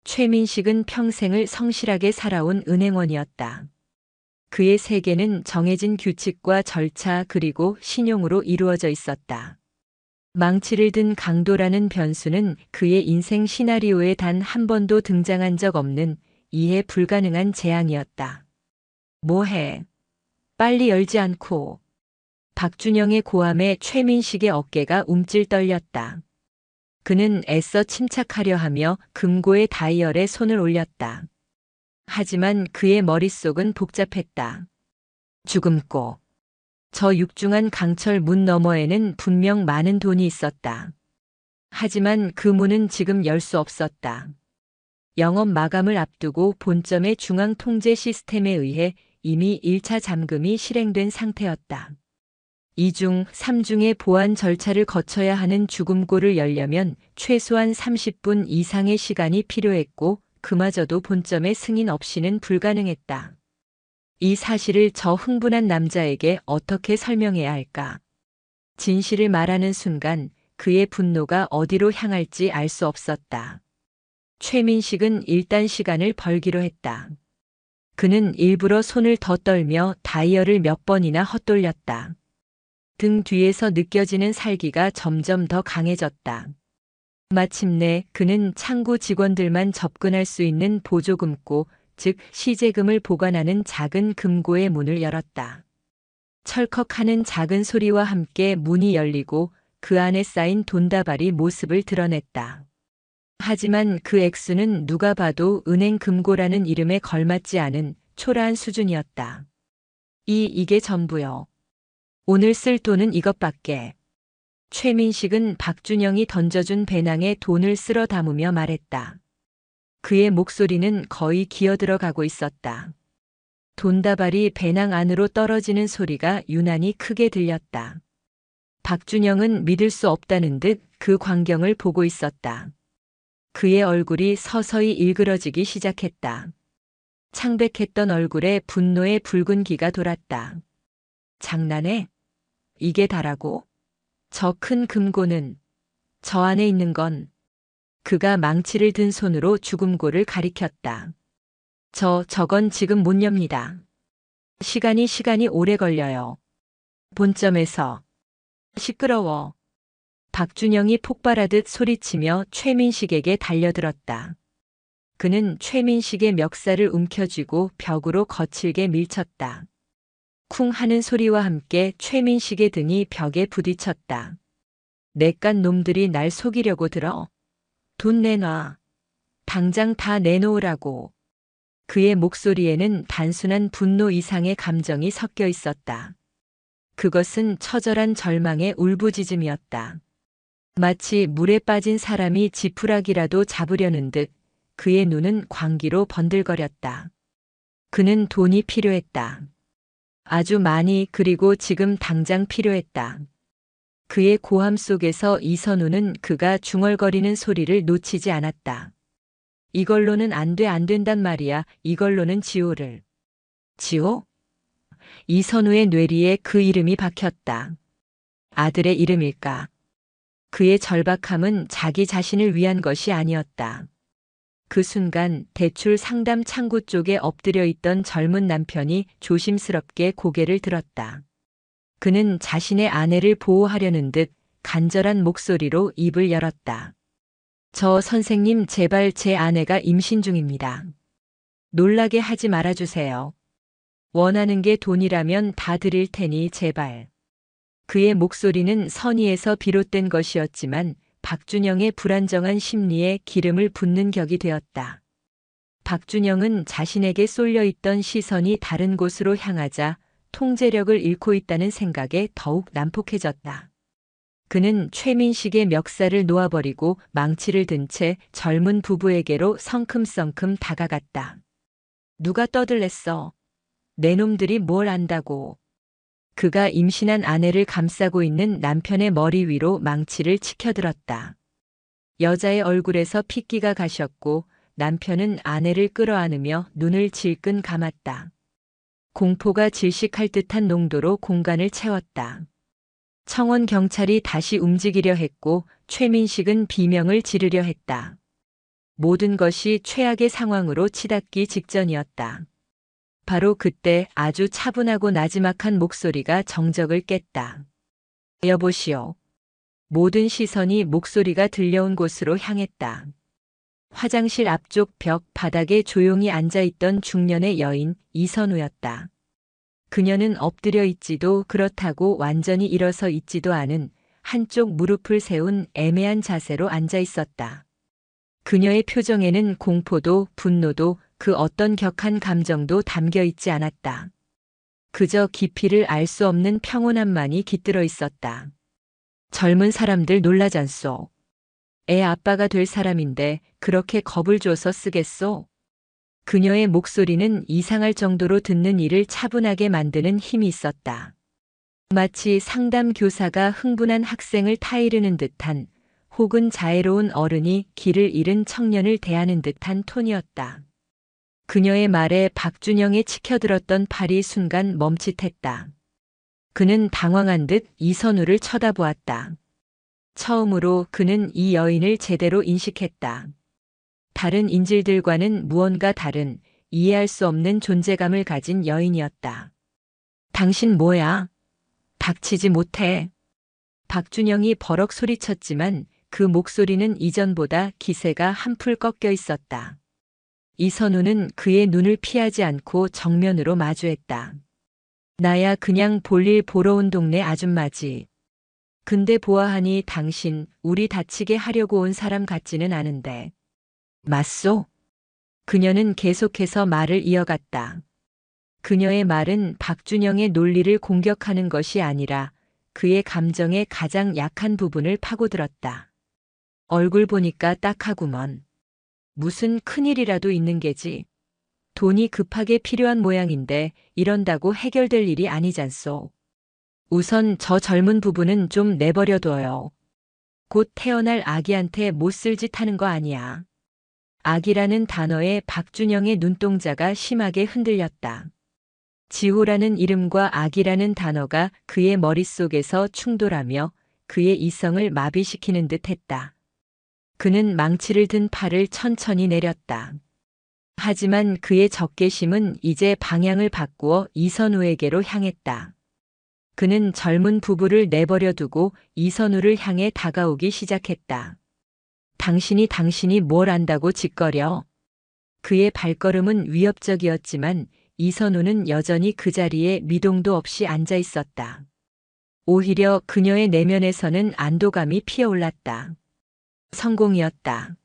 최민식은 평생을 성실하게 살아온 은행원이었다. 그의 세계는 정해진 규칙과 절차 그리고 신용으로 이루어져 있었다. 망치를 든 강도라는 변수는 그의 인생 시나리오에 단 한 번도 등장한 적 없는 이해 불가능한 재앙이었다. 뭐해? 빨리 열지 않고. 박준영의 고함에 최민식의 어깨가 움찔 떨렸다. 그는 애써 침착하려 하며 금고의 다이얼에 손을 올렸다. 하지만 그의 머릿속은 복잡했다. 주금고. 저 육중한 강철 문 너머에는 분명 많은 돈이 있었다. 하지만 그 문은 지금 열 수 없었다. 영업 마감을 앞두고 본점의 중앙 통제 시스템에 의해 이미 1차 잠금이 실행된 상태였다. 2중, 3중의 보안 절차를 거쳐야 하는 주금고를 열려면 최소한 30분 이상의 시간이 필요했고 그마저도 본점의 승인 없이는 불가능했다. 이 사실을 저 흥분한 남자에게 어떻게 설명해야 할까? 진실을 말하는 순간 그의 분노가 어디로 향할지 알 수 없었다. 최민식은 일단 시간을 벌기로 했다. 그는 일부러 손을 더 떨며 다이얼을 몇 번이나 헛돌렸다. 등 뒤에서 느껴지는 살기가 점점 더 강해졌다. 마침내 그는 창구 직원들만 접근할 수 있는 보조금고, 즉 시제금을 보관하는 작은 금고의 문을 열었다. 철컥하는 작은 소리와 함께 문이 열리고 그 안에 쌓인 돈다발이 모습을 드러냈다. 하지만 그 액수는 누가 봐도 은행 금고라는 이름에 걸맞지 않은 초라한 수준이었다. 이게 전부요. 오늘 쓸 돈은 이것밖에. 최민식은 박준영이 던져준 배낭에 돈을 쓸어 담으며 말했다. 그의 목소리는 거의 기어들어가고 있었다. 돈다발이 배낭 안으로 떨어지는 소리가 유난히 크게 들렸다. 박준영은 믿을 수 없다는 듯 그 광경을 보고 있었다. 그의 얼굴이 서서히 일그러지기 시작했다. 창백했던 얼굴에 분노의 붉은 기가 돌았다. 장난해? 이게 다라고? 저 큰 금고는, 저 안에 있는 건. 그가 망치를 든 손으로 주금고를 가리켰다. 저건 지금 못 엽니다. 시간이 오래 걸려요. 본점에서. 시끄러워. 박준영이 폭발하듯 소리치며 최민식에게 달려들었다. 그는 최민식의 멱살을 움켜쥐고 벽으로 거칠게 밀쳤다. 쿵 하는 소리와 함께 최민식의 등이 벽에 부딪혔다. 내깟 놈들이 날 속이려고 들어. 돈 내놔. 당장 다 내놓으라고. 그의 목소리에는 단순한 분노 이상의 감정이 섞여 있었다. 그것은 처절한 절망의 울부짖음이었다. 마치 물에 빠진 사람이 지푸라기라도 잡으려는 듯 그의 눈은 광기로 번들거렸다. 그는 돈이 필요했다. 아주 많이, 그리고 지금 당장 필요했다. 그의 고함 속에서 이선우는 그가 중얼거리는 소리를 놓치지 않았다. 이걸로는 안 된단 말이야. 이걸로는 지호를. 지호? 이선우의 뇌리에 그 이름이 박혔다. 아들의 이름일까? 그의 절박함은 자기 자신을 위한 것이 아니었다. 그 순간 대출 상담 창구 쪽에 엎드려 있던 젊은 남편이 조심스럽게 고개를 들었다. 그는 자신의 아내를 보호하려는 듯 간절한 목소리로 입을 열었다. 저 선생님, 제발 제 아내가 임신 중입니다. 놀라게 하지 말아주세요. 원하는 게 돈이라면 다 드릴 테니 제발. 그의 목소리는 선의에서 비롯된 것이었지만 박준영의 불안정한 심리에 기름을 붓는 격이 되었다. 박준영은 자신에게 쏠려 있던 시선이 다른 곳으로 향하자 통제력을 잃고 있다는 생각에 더욱 난폭해졌다. 그는 최민식의 멱살을 놓아버리고 망치를 든 채 젊은 부부에게로 성큼성큼 다가갔다. 누가 떠들랬어? 내 놈들이 뭘 안다고. 그가 임신한 아내를 감싸고 있는 남편의 머리 위로 망치를 치켜들었다. 여자의 얼굴에서 핏기가 가셨고 남편은 아내를 끌어안으며 눈을 질끈 감았다. 공포가 질식할 듯한 농도로 공간을 채웠다. 청원 경찰이 다시 움직이려 했고 최민식은 비명을 지르려 했다. 모든 것이 최악의 상황으로 치닫기 직전이었다. 바로 그때 아주 차분하고 나지막한 목소리가 정적을 깼다. 여보시오. 모든 시선이 목소리가 들려온 곳으로 향했다. 화장실 앞쪽 벽 바닥에 조용히 앉아있던 중년의 여인 이선우였다. 그녀는 엎드려 있지도 그렇다고 완전히 일어서 있지도 않은 한쪽 무릎을 세운 애매한 자세로 앉아 있었다. 그녀의 표정에는 공포도 분노도 그 어떤 격한 감정도 담겨 있지 않았다. 그저 깊이를 알 수 없는 평온함만이 깃들어 있었다. 젊은 사람들 놀라잖소. 애 아빠가 될 사람인데 그렇게 겁을 줘서 쓰겠소? 그녀의 목소리는 이상할 정도로 듣는 이를 차분하게 만드는 힘이 있었다. 마치 상담 교사가 흥분한 학생을 타이르는 듯한 혹은 자애로운 어른이 길을 잃은 청년을 대하는 듯한 톤이었다. 그녀의 말에 박준영의 치켜들었던 팔이 순간 멈칫했다. 그는 당황한 듯 이선우를 쳐다보았다. 처음으로 그는 이 여인을 제대로 인식했다. 다른 인질들과는 무언가 다른 이해할 수 없는 존재감을 가진 여인이었다. 당신 뭐야? 닥치지 못해. 박준영이 버럭 소리쳤지만 그 목소리는 이전보다 기세가 한풀 꺾여 있었다. 이선우는 그의 눈을 피하지 않고 정면으로 마주했다. 나야 그냥 볼일 보러 온 동네 아줌마지. 근데 보아하니 당신 우리 다치게 하려고 온 사람 같지는 않은데. 맞소? 그녀는 계속해서 말을 이어갔다. 그녀의 말은 박준영의 논리를 공격하는 것이 아니라 그의 감정의 가장 약한 부분을 파고들었다. 얼굴 보니까 딱하구먼. 무슨 큰일이라도 있는 게지. 돈이 급하게 필요한 모양인데 이런다고 해결될 일이 아니잖소. 우선 저 젊은 부부는 좀 내버려둬요. 곧 태어날 아기한테 못쓸 짓 하는 거 아니야. 아기라는 단어에 박준영의 눈동자가 심하게 흔들렸다. 지호라는 이름과 아기라는 단어가 그의 머릿속에서 충돌하며 그의 이성을 마비시키는 듯 했다. 그는 망치를 든 팔을 천천히 내렸다. 하지만 그의 적개심은 이제 방향을 바꾸어 이선우에게로 향했다. 그는 젊은 부부를 내버려 두고 이선우를 향해 다가오기 시작했다. 당신이 뭘 안다고 짓거려. 그의 발걸음은 위협적이었지만 이선우는 여전히 그 자리에 미동도 없이 앉아 있었다. 오히려 그녀의 내면에서는 안도감이 피어올랐다. 성공이었다.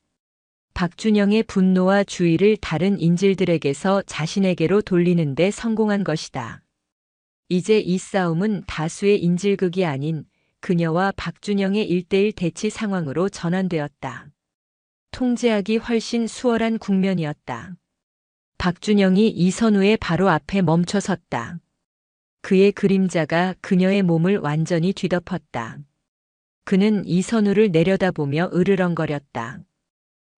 박준영의 분노와 주의를 다른 인질들에게서 자신에게로 돌리는 데 성공한 것이다. 이제 이 싸움은 다수의 인질극이 아닌 그녀와 박준영의 1대1 대치 상황으로 전환되었다. 통제하기 훨씬 수월한 국면이었다. 박준영이 이선우의 바로 앞에 멈춰섰다. 그의 그림자가 그녀의 몸을 완전히 뒤덮었다. 그는 이선우를 내려다보며 으르렁거렸다.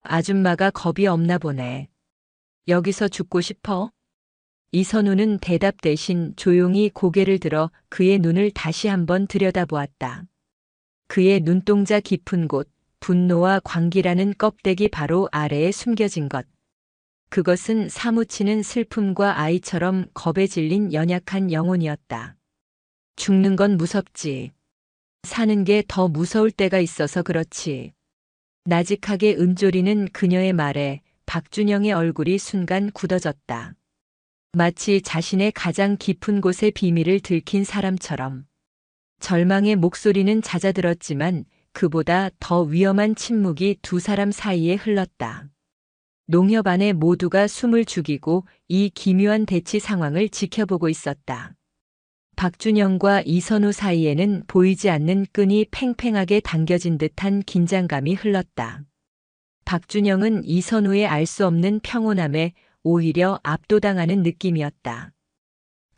아줌마가 겁이 없나 보네. 여기서 죽고 싶어? 이선우는 대답 대신 조용히 고개를 들어 그의 눈을 다시 한번 들여다보았다. 그의 눈동자 깊은 곳, 분노와 광기라는 껍데기 바로 아래에 숨겨진 것. 그것은 사무치는 슬픔과 아이처럼 겁에 질린 연약한 영혼이었다. 죽는 건 무섭지. 사는 게 더 무서울 때가 있어서 그렇지. 나직하게 은조리는 그녀의 말에 박준영의 얼굴이 순간 굳어졌다. 마치 자신의 가장 깊은 곳의 비밀을 들킨 사람처럼. 절망의 목소리는 잦아들었지만 그보다 더 위험한 침묵이 두 사람 사이에 흘렀다. 농협 안에 모두가 숨을 죽이고 이 기묘한 대치 상황을 지켜보고 있었다. 박준영과 이선우 사이에는 보이지 않는 끈이 팽팽하게 당겨진 듯한 긴장감이 흘렀다. 박준영은 이선우의 알 수 없는 평온함에 오히려 압도당하는 느낌이었다.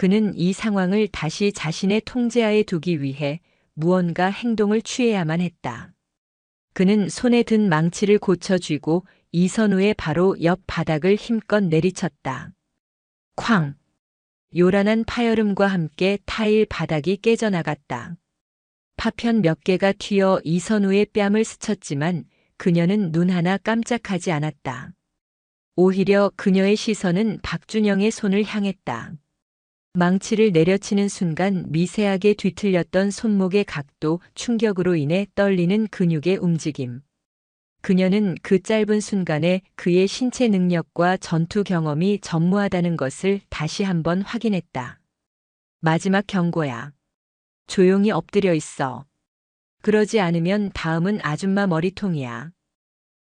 그는 이 상황을 다시 자신의 통제하에 두기 위해 무언가 행동을 취해야만 했다. 그는 손에 든 망치를 고쳐 쥐고 이선우의 바로 옆 바닥을 힘껏 내리쳤다. 쾅! 요란한 파열음과 함께 타일 바닥이 깨져나갔다. 파편 몇 개가 튀어 이선우의 뺨을 스쳤지만 그녀는 눈 하나 깜짝하지 않았다. 오히려 그녀의 시선은 박준영의 손을 향했다. 망치를 내려치는 순간 미세하게 뒤틀렸던 손목의 각도, 충격으로 인해 떨리는 근육의 움직임. 그녀는 그 짧은 순간에 그의 신체 능력과 전투 경험이 전무하다는 것을 다시 한번 확인했다. 마지막 경고야. 조용히 엎드려 있어. 그러지 않으면 다음은 아줌마 머리통이야.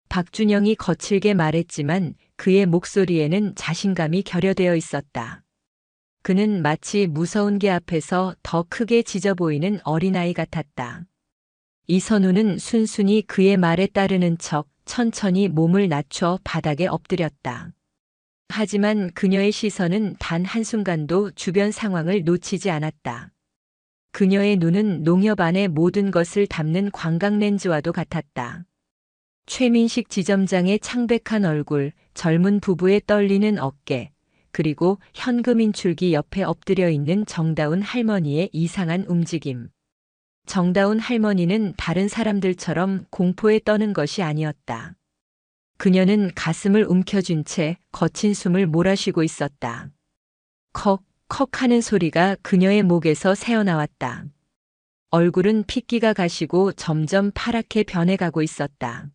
박준영이 거칠게 말했지만 그의 목소리에는 자신감이 결여되어 있었다. 그는 마치 무서운 개 앞에서 더 크게 짖어 보이는 어린아이 같았다. 이선우는 순순히 그의 말에 따르는 척 천천히 몸을 낮춰 바닥에 엎드렸다. 하지만 그녀의 시선은 단 한순간도 주변 상황을 놓치지 않았다. 그녀의 눈은 농협 안의 모든 것을 담는 관광렌즈와도 같았다. 최민식 지점장의 창백한 얼굴, 젊은 부부의 떨리는 어깨, 그리고 현금 인출기 옆에 엎드려 있는 정다운 할머니의 이상한 움직임. 정다운 할머니는 다른 사람들처럼 공포에 떠는 것이 아니었다. 그녀는 가슴을 움켜쥔 채 거친 숨을 몰아쉬고 있었다. 컥, 컥 하는 소리가 그녀의 목에서 새어나왔다. 얼굴은 핏기가 가시고 점점 파랗게 변해가고 있었다.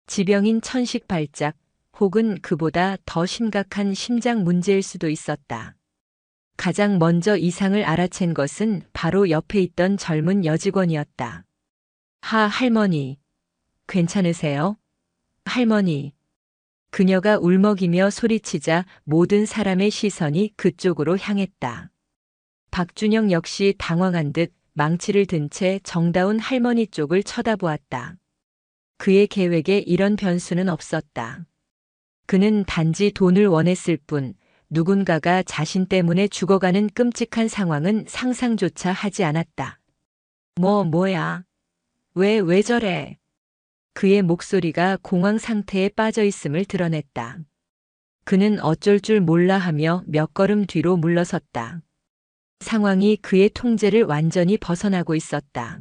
지병인 천식 발작, 혹은 그보다 더 심각한 심장 문제일 수도 있었다. 가장 먼저 이상을 알아챈 것은 바로 옆에 있던 젊은 여직원이었다. 할머니. 괜찮으세요? 할머니. 그녀가 울먹이며 소리치자 모든 사람의 시선이 그쪽으로 향했다. 박준영 역시 당황한 듯 망치를 든 채 정다운 할머니 쪽을 쳐다보았다. 그의 계획에 이런 변수는 없었다. 그는 단지 돈을 원했을 뿐 누군가가 자신 때문에 죽어가는 끔찍한 상황은 상상조차 하지 않았다. 뭐야? 왜 저래? 그의 목소리가 공황 상태에 빠져 있음을 드러냈다. 그는 어쩔 줄 몰라 하며 몇 걸음 뒤로 물러섰다. 상황이 그의 통제를 완전히 벗어나고 있었다.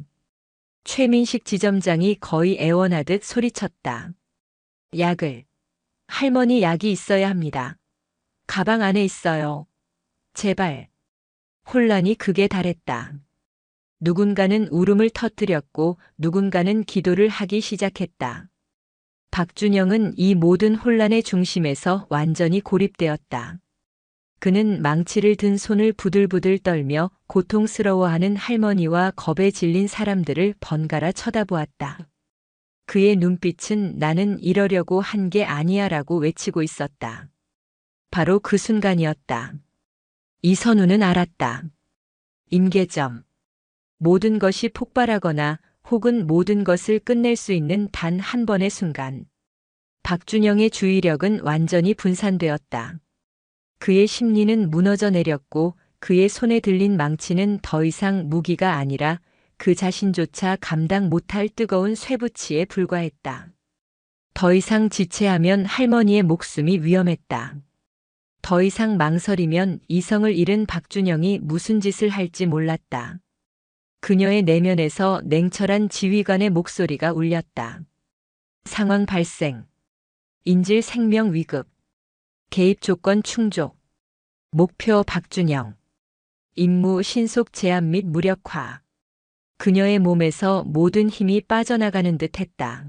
최민식 지점장이 거의 애원하듯 소리쳤다. 약을. 할머니 약이 있어야 합니다. 가방 안에 있어요. 제발. 혼란이 극에 달했다. 누군가는 울음을 터뜨렸고 누군가는 기도를 하기 시작했다. 박준영은 이 모든 혼란의 중심에서 완전히 고립되었다. 그는 망치를 든 손을 부들부들 떨며 고통스러워하는 할머니와 겁에 질린 사람들을 번갈아 쳐다보았다. 그의 눈빛은 나는 이러려고 한 게 아니야 라고 외치고 있었다. 바로 그 순간이었다. 이선우는 알았다. 임계점. 모든 것이 폭발하거나 혹은 모든 것을 끝낼 수 있는 단 한 번의 순간. 박준영의 주의력은 완전히 분산되었다. 그의 심리는 무너져 내렸고 그의 손에 들린 망치는 더 이상 무기가 아니라 그 자신조차 감당 못할 뜨거운 쇠붙이에 불과했다. 더 이상 지체하면 할머니의 목숨이 위험했다. 더 이상 망설이면 이성을 잃은 박준영이 무슨 짓을 할지 몰랐다. 그녀의 내면에서 냉철한 지휘관의 목소리가 울렸다. 상황 발생. 인질 생명 위급. 개입 조건 충족. 목표 박준영. 임무 신속 제압 및 무력화. 그녀의 몸에서 모든 힘이 빠져나가는 듯 했다.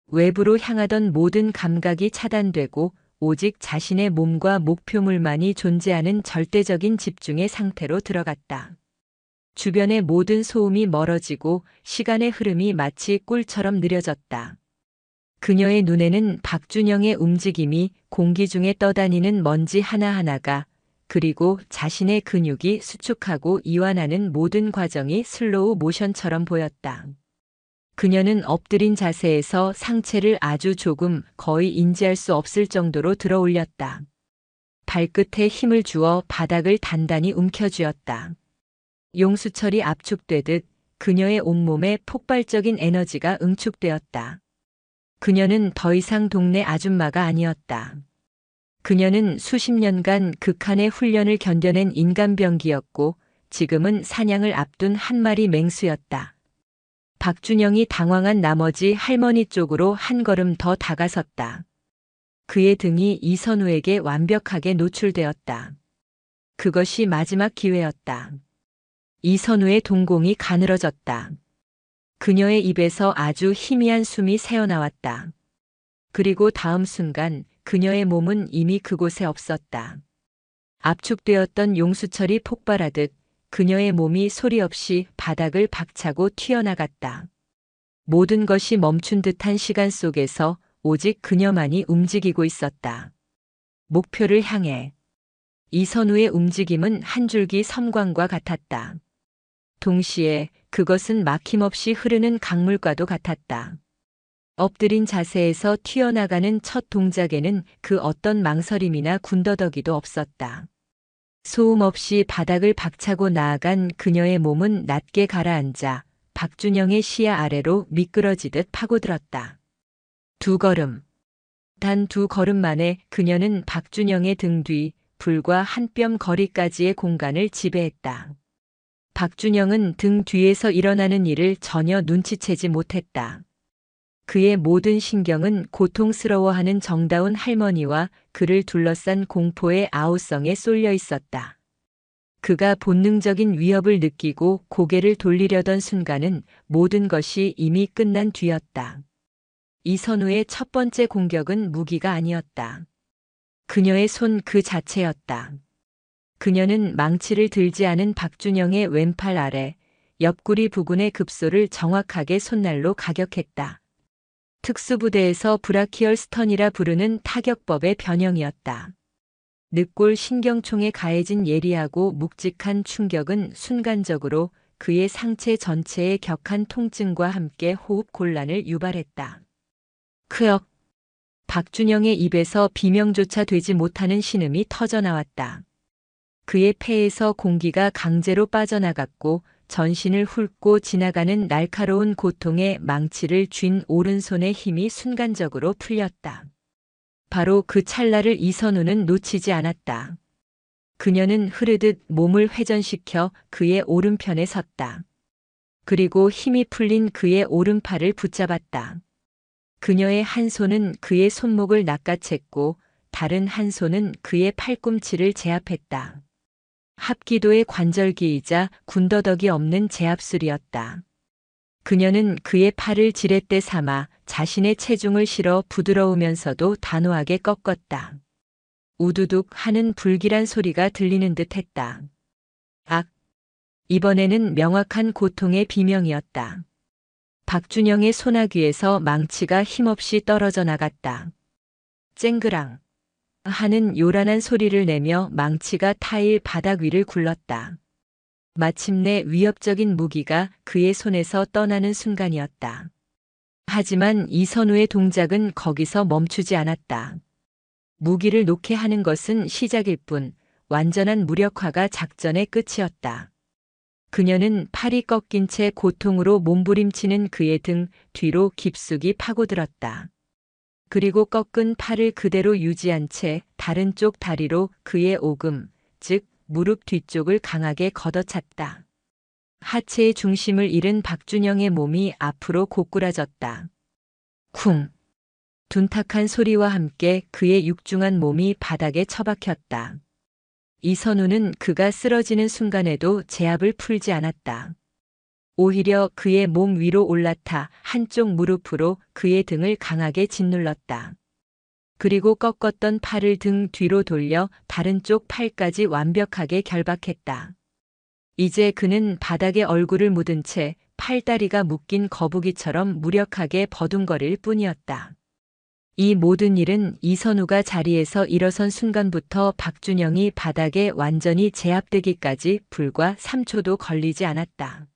외부로 향하던 모든 감각이 차단되고 오직 자신의 몸과 목표물만이 존재하는 절대적인 집중의 상태로 들어갔다. 주변의 모든 소음이 멀어지고 시간의 흐름이 마치 꿀처럼 느려졌다. 그녀의 눈에는 박준영의 움직임이 공기 중에 떠다니는 먼지 하나하나가 그리고 자신의 근육이 수축하고 이완하는 모든 과정이 슬로우 모션처럼 보였다. 그녀는 엎드린 자세에서 상체를 아주 조금 거의 인지할 수 없을 정도로 들어 올렸다. 발끝에 힘을 주어 바닥을 단단히 움켜쥐었다. 용수철이 압축되듯 그녀의 온몸에 폭발적인 에너지가 응축되었다. 그녀는 더 이상 동네 아줌마가 아니었다. 그녀는 수십 년간 극한의 훈련을 견뎌낸 인간병기였고 지금은 사냥을 앞둔 한 마리 맹수였다. 박준영이 당황한 나머지 할머니 쪽으로 한 걸음 더 다가섰다. 그의 등이 이선우에게 완벽하게 노출되었다. 그것이 마지막 기회였다. 이선우의 동공이 가늘어졌다. 그녀의 입에서 아주 희미한 숨이 새어나왔다. 그리고 다음 순간 그녀의 몸은 이미 그곳에 없었다. 압축되었던 용수철이 폭발하듯 그녀의 몸이 소리 없이 바닥을 박차고 튀어나갔다. 모든 것이 멈춘 듯한 시간 속에서 오직 그녀만이 움직이고 있었다. 목표를 향해. 이선우의 움직임은 한 줄기 섬광과 같았다. 동시에 그것은 막힘없이 흐르는 강물과도 같았다. 엎드린 자세에서 튀어나가는 첫 동작에는 그 어떤 망설임이나 군더더기도 없었다. 소음 없이 바닥을 박차고 나아간 그녀의 몸은 낮게 가라앉아 박준영의 시야 아래로 미끄러지듯 파고들었다. 두 걸음. 단 두 걸음 만에 그녀는 박준영의 등 뒤, 불과 한 뼘 거리까지의 공간을 지배했다. 박준영은 등 뒤에서 일어나는 일을 전혀 눈치채지 못했다. 그의 모든 신경은 고통스러워하는 정다운 할머니와 그를 둘러싼 공포의 아우성에 쏠려 있었다. 그가 본능적인 위협을 느끼고 고개를 돌리려던 순간은 모든 것이 이미 끝난 뒤였다. 이선우의 첫 번째 공격은 무기가 아니었다. 그녀의 손 그 자체였다. 그녀는 망치를 들지 않은 박준영의 왼팔 아래 옆구리 부근의 급소를 정확하게 손날로 가격했다. 특수부대에서 브라키얼 스턴이라 부르는 타격법의 변형이었다. 늑골 신경총에 가해진 예리하고 묵직한 충격은 순간적으로 그의 상체 전체의 격한 통증과 함께 호흡 곤란을 유발했다. 크역. 박준영의 입에서 비명조차 되지 못하는 신음이 터져나왔다. 그의 폐에서 공기가 강제로 빠져나갔고 전신을 훑고 지나가는 날카로운 고통에 망치를 쥔 오른손의 힘이 순간적으로 풀렸다. 바로 그 찰나를 이선우는 놓치지 않았다. 그녀는 흐르듯 몸을 회전시켜 그의 오른편에 섰다. 그리고 힘이 풀린 그의 오른팔을 붙잡았다. 그녀의 한 손은 그의 손목을 낚아챘고 다른 한 손은 그의 팔꿈치를 제압했다. 합기도의 관절기이자 군더더기 없는 제압술이었다. 그녀는 그의 팔을 지렛대 삼아 자신의 체중을 실어 부드러우면서도 단호하게 꺾었다. 우두둑 하는 불길한 소리가 들리는 듯 했다. 악! 이번에는 명확한 고통의 비명이었다. 박준영의 소나귀에서 망치가 힘없이 떨어져 나갔다. 쨍그랑 하는 요란한 소리를 내며 망치가 타일 바닥 위를 굴렀다. 마침내 위협적인 무기가 그의 손에서 떠나는 순간이었다. 하지만 이선우의 동작은 거기서 멈추지 않았다. 무기를 놓게 하는 것은 시작일 뿐 완전한 무력화가 작전의 끝이었다. 그녀는 팔이 꺾인 채 고통으로 몸부림치는 그의 등 뒤로 깊숙이 파고들었다. 그리고 꺾은 팔을 그대로 유지한 채 다른 쪽 다리로 그의 오금, 즉 무릎 뒤쪽을 강하게 걷어찼다. 하체의 중심을 잃은 박준영의 몸이 앞으로 고꾸라졌다. 쿵! 둔탁한 소리와 함께 그의 육중한 몸이 바닥에 처박혔다. 이선우는 그가 쓰러지는 순간에도 제압을 풀지 않았다. 오히려 그의 몸 위로 올라타 한쪽 무릎으로 그의 등을 강하게 짓눌렀다. 그리고 꺾었던 팔을 등 뒤로 돌려 다른 쪽 팔까지 완벽하게 결박했다. 이제 그는 바닥에 얼굴을 묻은 채 팔다리가 묶인 거북이처럼 무력하게 버둥거릴 뿐이었다. 이 모든 일은 이선우가 자리에서 일어선 순간부터 박준영이 바닥에 완전히 제압되기까지 불과 3초도 걸리지 않았다.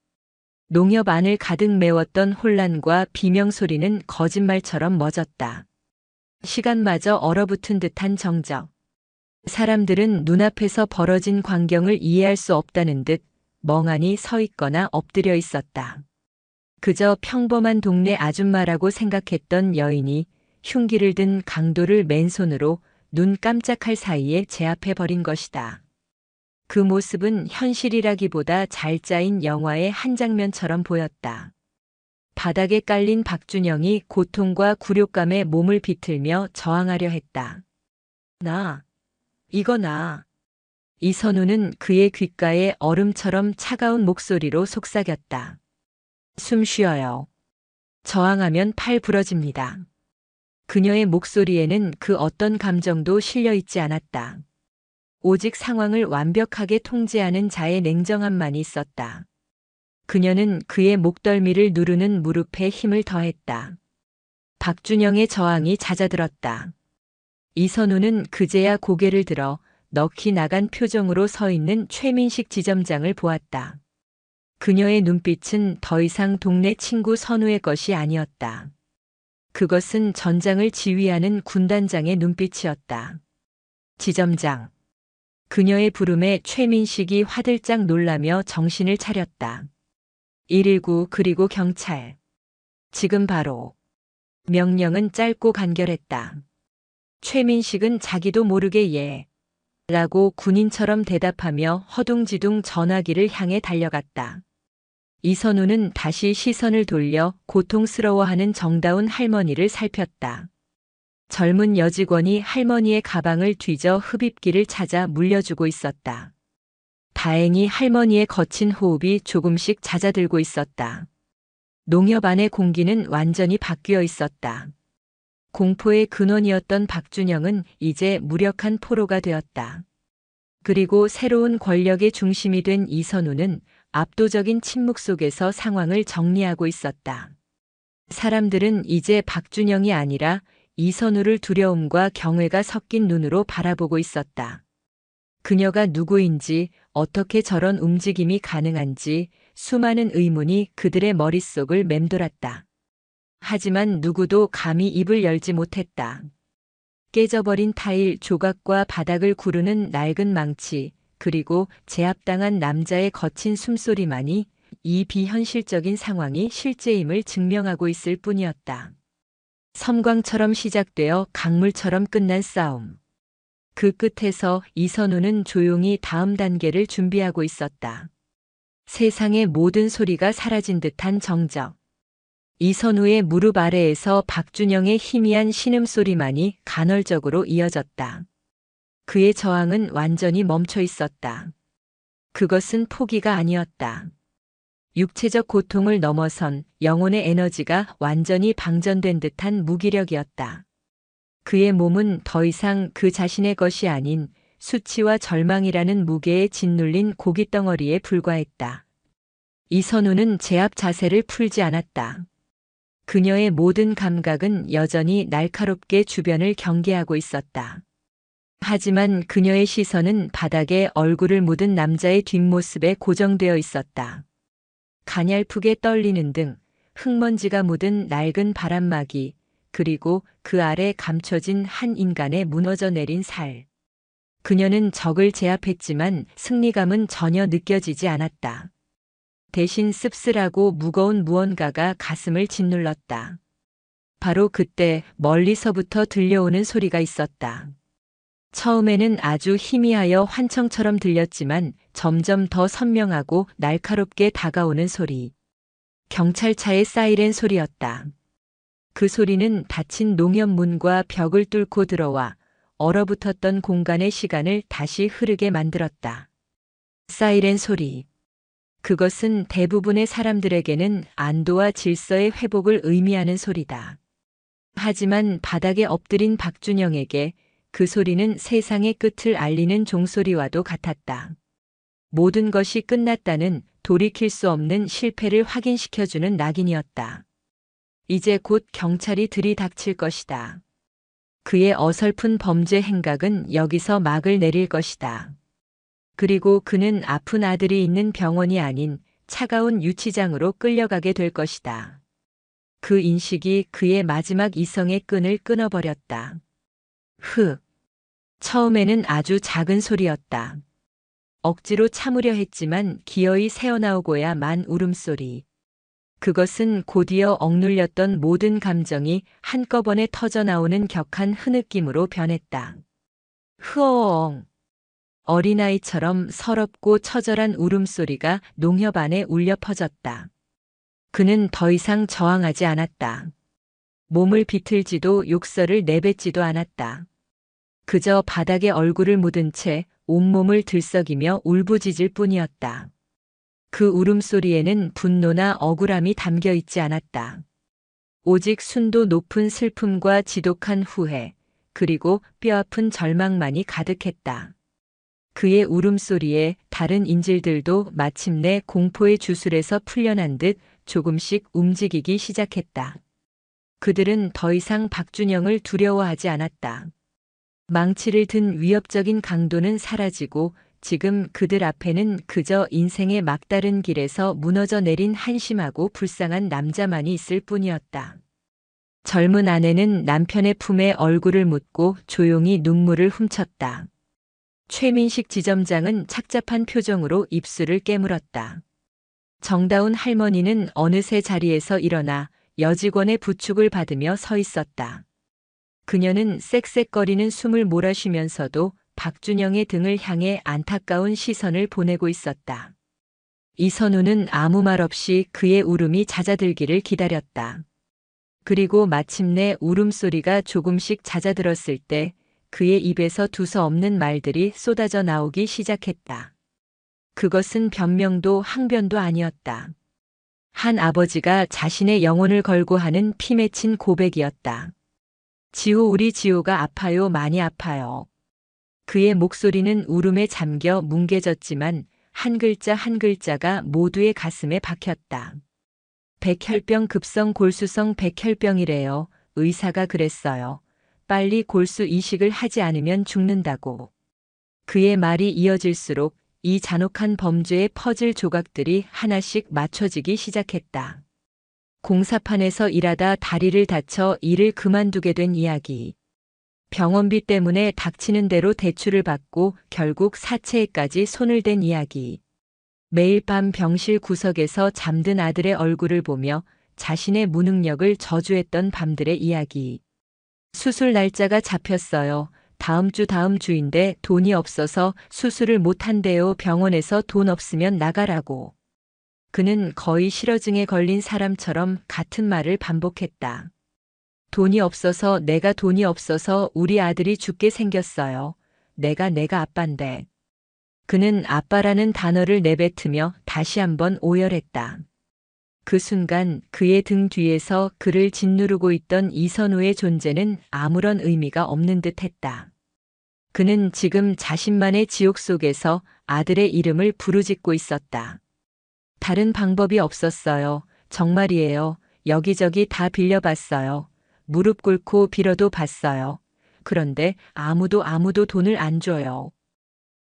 농협 안을 가득 메웠던 혼란과 비명소리는 거짓말처럼 멎었다. 시간마저 얼어붙은 듯한 정적. 사람들은 눈앞에서 벌어진 광경을 이해할 수 없다는 듯 멍하니 서 있거나 엎드려 있었다. 그저 평범한 동네 아줌마라고 생각했던 여인이 흉기를 든 강도를 맨손으로 눈 깜짝할 사이에 제압해 버린 것이다. 그 모습은 현실이라기보다 잘 짜인 영화의 한 장면처럼 보였다. 바닥에 깔린 박준영이 고통과 굴욕감에 몸을 비틀며 저항하려 했다. 이거 나. 이선우는 그의 귓가에 얼음처럼 차가운 목소리로 속삭였다. 숨 쉬어요. 저항하면 팔 부러집니다. 그녀의 목소리에는 그 어떤 감정도 실려 있지 않았다. 오직 상황을 완벽하게 통제하는 자의 냉정함만이 있었다. 그녀는 그의 목덜미를 누르는 무릎에 힘을 더했다. 박준영의 저항이 잦아들었다. 이선우는 그제야 고개를 들어 넋이 나간 표정으로 서 있는 최민식 지점장을 보았다. 그녀의 눈빛은 더 이상 동네 친구 선우의 것이 아니었다. 그것은 전장을 지휘하는 군단장의 눈빛이었다. 지점장. 그녀의 부름에 최민식이 화들짝 놀라며 정신을 차렸다. 119 그리고 경찰. 지금 바로. 명령은 짧고 간결했다. 최민식은 자기도 모르게 예. 라고 군인처럼 대답하며 허둥지둥 전화기를 향해 달려갔다. 이선우는 다시 시선을 돌려 고통스러워하는 정다운 할머니를 살폈다. 젊은 여직원이 할머니의 가방을 뒤져 흡입기를 찾아 물려주고 있었다. 다행히 할머니의 거친 호흡이 조금씩 잦아들고 있었다. 농협 안의 공기는 완전히 바뀌어 있었다. 공포의 근원이었던 박준영은 이제 무력한 포로가 되었다. 그리고 새로운 권력의 중심이 된 이선우는 압도적인 침묵 속에서 상황을 정리하고 있었다. 사람들은 이제 박준영이 아니라 이선우를 두려움과 경외가 섞인 눈으로 바라보고 있었다. 그녀가 누구인지, 어떻게 저런 움직임이 가능한지 수많은 의문이 그들의 머릿속을 맴돌았다. 하지만 누구도 감히 입을 열지 못했다. 깨져버린 타일 조각과 바닥을 구르는 낡은 망치, 그리고 제압당한 남자의 거친 숨소리만이 이 비현실적인 상황이 실제임을 증명하고 있을 뿐이었다. 섬광처럼 시작되어 강물처럼 끝난 싸움. 그 끝에서 이선우는 조용히 다음 단계를 준비하고 있었다. 세상의 모든 소리가 사라진 듯한 정적. 이선우의 무릎 아래에서 박준영의 희미한 신음소리만이 간헐적으로 이어졌다. 그의 저항은 완전히 멈춰 있었다. 그것은 포기가 아니었다. 육체적 고통을 넘어선 영혼의 에너지가 완전히 방전된 듯한 무기력이었다. 그의 몸은 더 이상 그 자신의 것이 아닌 수치와 절망이라는 무게에 짓눌린 고깃덩어리에 불과했다. 이선우는 제압 자세를 풀지 않았다. 그녀의 모든 감각은 여전히 날카롭게 주변을 경계하고 있었다. 하지만 그녀의 시선은 바닥에 얼굴을 묻은 남자의 뒷모습에 고정되어 있었다. 가냘프게 떨리는 등, 흙먼지가 묻은 낡은 바람막이, 그리고 그 아래 감춰진 한 인간의 무너져 내린 살. 그녀는 적을 제압했지만 승리감은 전혀 느껴지지 않았다. 대신 씁쓸하고 무거운 무언가가 가슴을 짓눌렀다. 바로 그때 멀리서부터 들려오는 소리가 있었다. 처음에는 아주 희미하여 환청처럼 들렸지만 점점 더 선명하고 날카롭게 다가오는 소리. 경찰차의 사이렌 소리였다. 그 소리는 닫힌 농협 문과 벽을 뚫고 들어와 얼어붙었던 공간의 시간을 다시 흐르게 만들었다. 사이렌 소리. 그것은 대부분의 사람들에게는 안도와 질서의 회복을 의미하는 소리다. 하지만 바닥에 엎드린 박준영에게 그 소리는 세상의 끝을 알리는 종소리와도 같았다. 모든 것이 끝났다는 돌이킬 수 없는 실패를 확인시켜주는 낙인이었다. 이제 곧 경찰이 들이닥칠 것이다. 그의 어설픈 범죄 행각은 여기서 막을 내릴 것이다. 그리고 그는 아픈 아들이 있는 병원이 아닌 차가운 유치장으로 끌려가게 될 것이다. 그 인식이 그의 마지막 이성의 끈을 끊어버렸다. 처음에는 아주 작은 소리였다. 억지로 참으려 했지만 기어이 새어나오고야 만 울음소리. 그것은 곧이어 억눌렸던 모든 감정이 한꺼번에 터져나오는 격한 흐느낌으로 변했다. 흐어엉. 어린아이처럼 서럽고 처절한 울음소리가 농협 안에 울려 퍼졌다. 그는 더 이상 저항하지 않았다. 몸을 비틀지도 욕설을 내뱉지도 않았다. 그저 바닥에 얼굴을 묻은 채 온몸을 들썩이며 울부짖을 뿐이었다. 그 울음소리에는 분노나 억울함이 담겨 있지 않았다. 오직 순도 높은 슬픔과 지독한 후회, 그리고 뼈아픈 절망만이 가득했다. 그의 울음소리에 다른 인질들도 마침내 공포의 주술에서 풀려난 듯 조금씩 움직이기 시작했다. 그들은 더 이상 박준영을 두려워하지 않았다. 망치를 든 위협적인 강도는 사라지고 지금 그들 앞에는 그저 인생의 막다른 길에서 무너져 내린 한심하고 불쌍한 남자만이 있을 뿐이었다. 젊은 아내는 남편의 품에 얼굴을 묻고 조용히 눈물을 훔쳤다. 최민식 지점장은 착잡한 표정으로 입술을 깨물었다. 정다운 할머니는 어느새 자리에서 일어나 여직원의 부축을 받으며 서 있었다. 그녀는 쌕쌕거리는 숨을 몰아쉬면서도 박준영의 등을 향해 안타까운 시선을 보내고 있었다. 이선우는 아무 말 없이 그의 울음이 잦아들기를 기다렸다. 그리고 마침내 울음소리가 조금씩 잦아들었을 때 그의 입에서 두서없는 말들이 쏟아져 나오기 시작했다. 그것은 변명도 항변도 아니었다. 한 아버지가 자신의 영혼을 걸고 하는 피 맺힌 고백이었다. 지호, 우리 지호가 아파요, 많이 아파요. 그의 목소리는 울음에 잠겨 뭉개졌지만 한 글자 한 글자가 모두의 가슴에 박혔다. 백혈병, 급성 골수성 백혈병이래요. 의사가 그랬어요. 빨리 골수 이식을 하지 않으면 죽는다고. 그의 말이 이어질수록 이 잔혹한 범죄의 퍼즐 조각들이 하나씩 맞춰지기 시작했다. 공사판에서 일하다 다리를 다쳐 일을 그만두게 된 이야기. 병원비 때문에 닥치는 대로 대출을 받고 결국 사채에까지 손을 댄 이야기. 매일 밤 병실 구석에서 잠든 아들의 얼굴을 보며 자신의 무능력을 저주했던 밤들의 이야기. 수술 날짜가 잡혔어요. 다음 주인데 돈이 없어서 수술을 못한대요. 병원에서 돈 없으면 나가라고. 그는 거의 실어증에 걸린 사람처럼 같은 말을 반복했다. 돈이 없어서, 내가 돈이 없어서 우리 아들이 죽게 생겼어요. 내가 아빠인데. 그는 아빠라는 단어를 내뱉으며 다시 한번 오열했다. 그 순간 그의 등 뒤에서 그를 짓누르고 있던 이선우의 존재는 아무런 의미가 없는 듯 했다. 그는 지금 자신만의 지옥 속에서 아들의 이름을 부르짖고 있었다. 다른 방법이 없었어요. 정말이에요. 여기저기 다 빌려봤어요. 무릎 꿇고 빌어도 봤어요. 그런데 아무도 돈을 안 줘요.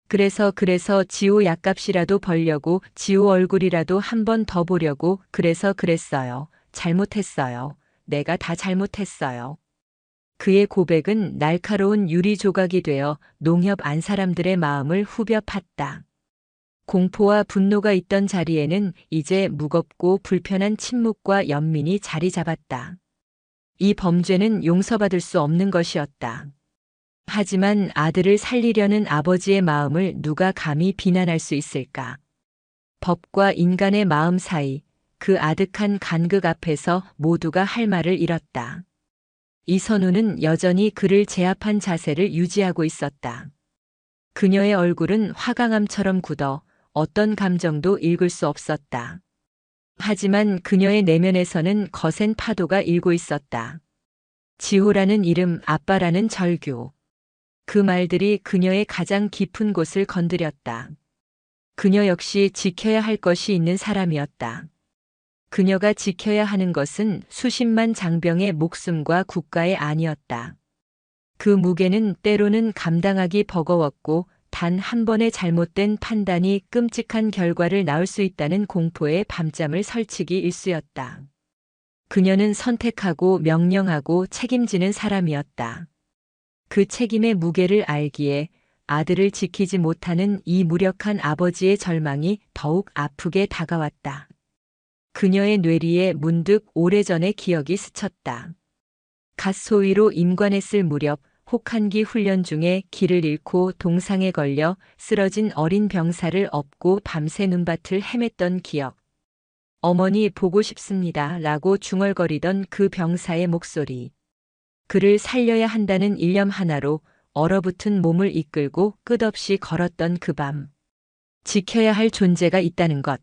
그래서 지호 약값이라도 벌려고, 지호 얼굴이라도 한 번 더 보려고, 그래서 그랬어요. 잘못했어요. 내가 다 잘못했어요. 그의 고백은 날카로운 유리 조각이 되어 농협 안 사람들의 마음을 후벼 팠다. 공포와 분노가 있던 자리에는 이제 무겁고 불편한 침묵과 연민이 자리 잡았다. 이 범죄는 용서받을 수 없는 것이었다. 하지만 아들을 살리려는 아버지의 마음을 누가 감히 비난할 수 있을까? 법과 인간의 마음 사이, 그 아득한 간극 앞에서 모두가 할 말을 잃었다. 이선우는 여전히 그를 제압한 자세를 유지하고 있었다. 그녀의 얼굴은 화강암처럼 굳어 어떤 감정도 읽을 수 없었다. 하지만 그녀의 내면에서는 거센 파도가 일고 있었다. 지호라는 이름, 아빠라는 절규. 그 말들이 그녀의 가장 깊은 곳을 건드렸다. 그녀 역시 지켜야 할 것이 있는 사람이었다. 그녀가 지켜야 하는 것은 수십만 장병의 목숨과 국가의 아니었다. 그 무게는 때로는 감당하기 버거웠고 단 한 번의 잘못된 판단이 끔찍한 결과를 낳을 수 있다는 공포에 밤잠을 설치기 일쑤였다. 그녀는 선택하고 명령하고 책임지는 사람이었다. 그 책임의 무게를 알기에 아들을 지키지 못하는 이 무력한 아버지의 절망이 더욱 아프게 다가왔다. 그녀의 뇌리에 문득 오래전의 기억이 스쳤다. 갓 소위로 임관했을 무렵 혹한기 훈련 중에 길을 잃고 동상에 걸려 쓰러진 어린 병사를 업고 밤새 눈밭을 헤맸던 기억. 어머니 보고 싶습니다. 라고 중얼거리던 그 병사의 목소리. 그를 살려야 한다는 일념 하나로 얼어붙은 몸을 이끌고 끝없이 걸었던 그 밤. 지켜야 할 존재가 있다는 것.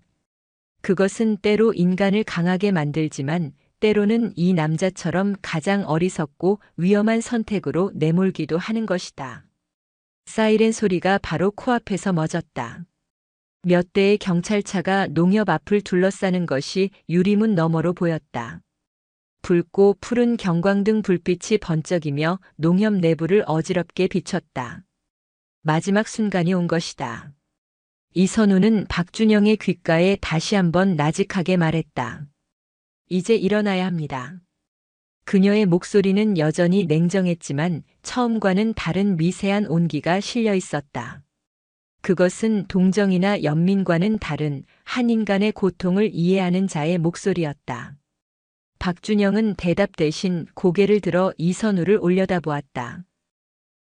그것은 때로 인간을 강하게 만들지만 때로는 이 남자처럼 가장 어리석고 위험한 선택으로 내몰기도 하는 것이다. 사이렌 소리가 바로 코앞에서 멎었다. 몇 대의 경찰차가 농협 앞을 둘러싸는 것이 유리문 너머로 보였다. 붉고 푸른 경광등 불빛이 번쩍이며 농협 내부를 어지럽게 비췄다. 마지막 순간이 온 것이다. 이선우는 박준영의 귓가에 다시 한번 나직하게 말했다. 이제 일어나야 합니다. 그녀의 목소리는 여전히 냉정했지만 처음과는 다른 미세한 온기가 실려 있었다. 그것은 동정이나 연민과는 다른 한 인간의 고통을 이해하는 자의 목소리였다. 박준영은 대답 대신 고개를 들어 이선우를 올려다보았다.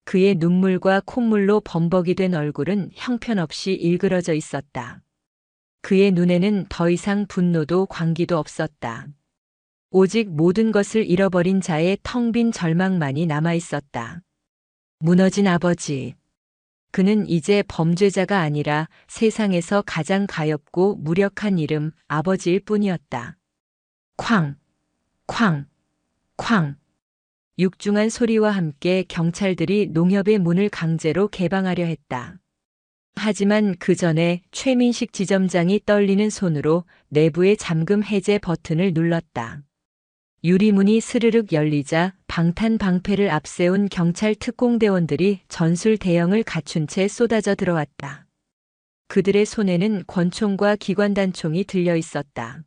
그의 눈물과 콧물로 범벅이 된 얼굴은 형편없이 일그러져 있었다. 그의 눈에는 더 이상 분노도 광기도 없었다. 오직 모든 것을 잃어버린 자의 텅 빈 절망만이 남아 있었다. 무너진 아버지. 그는 이제 범죄자가 아니라 세상에서 가장 가엾고 무력한 이름 아버지일 뿐이었다. 쾅, 쾅, 쾅. 육중한 소리와 함께 경찰들이 농협의 문을 강제로 개방하려 했다. 하지만 그 전에 최민식 지점장이 떨리는 손으로 내부의 잠금 해제 버튼을 눌렀다. 유리문이 스르륵 열리자 방탄방패를 앞세운 경찰 특공대원들이 전술 대형을 갖춘 채 쏟아져 들어왔다. 그들의 손에는 권총과 기관단총이 들려 있었다.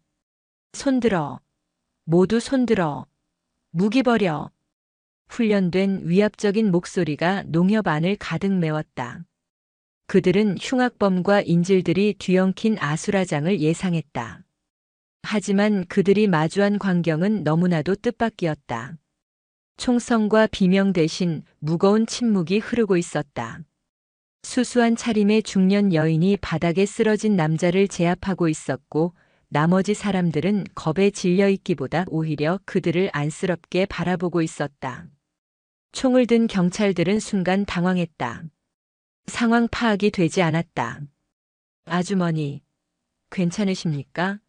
손들어. 모두 손들어. 무기 버려. 훈련된 위압적인 목소리가 농협 안을 가득 메웠다. 그들은 흉악범과 인질들이 뒤엉킨 아수라장을 예상했다. 하지만 그들이 마주한 광경은 너무나도 뜻밖이었다. 총성과 비명 대신 무거운 침묵이 흐르고 있었다. 수수한 차림의 중년 여인이 바닥에 쓰러진 남자를 제압하고 있었고 나머지 사람들은 겁에 질려 있기보다 오히려 그들을 안쓰럽게 바라보고 있었다. 총을 든 경찰들은 순간 당황했다. 상황 파악이 되지 않았다. 아주머니, 괜찮으십니까?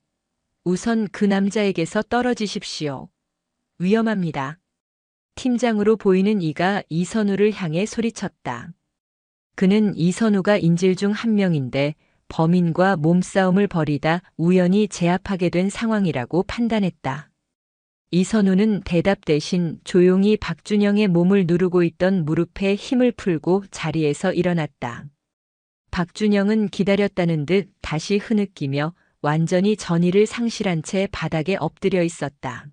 우선 그 남자에게서 떨어지십시오. 위험합니다. 팀장으로 보이는 이가 이선우를 향해 소리쳤다. 그는 이선우가 인질 중 한 명인데 범인과 몸싸움을 벌이다 우연히 제압하게 된 상황이라고 판단했다. 이선우는 대답 대신 조용히 박준영의 몸을 누르고 있던 무릎에 힘을 풀고 자리에서 일어났다. 박준영은 기다렸다는 듯 다시 흐느끼며 완전히 전의를 상실한 채 바닥에 엎드려 있었다.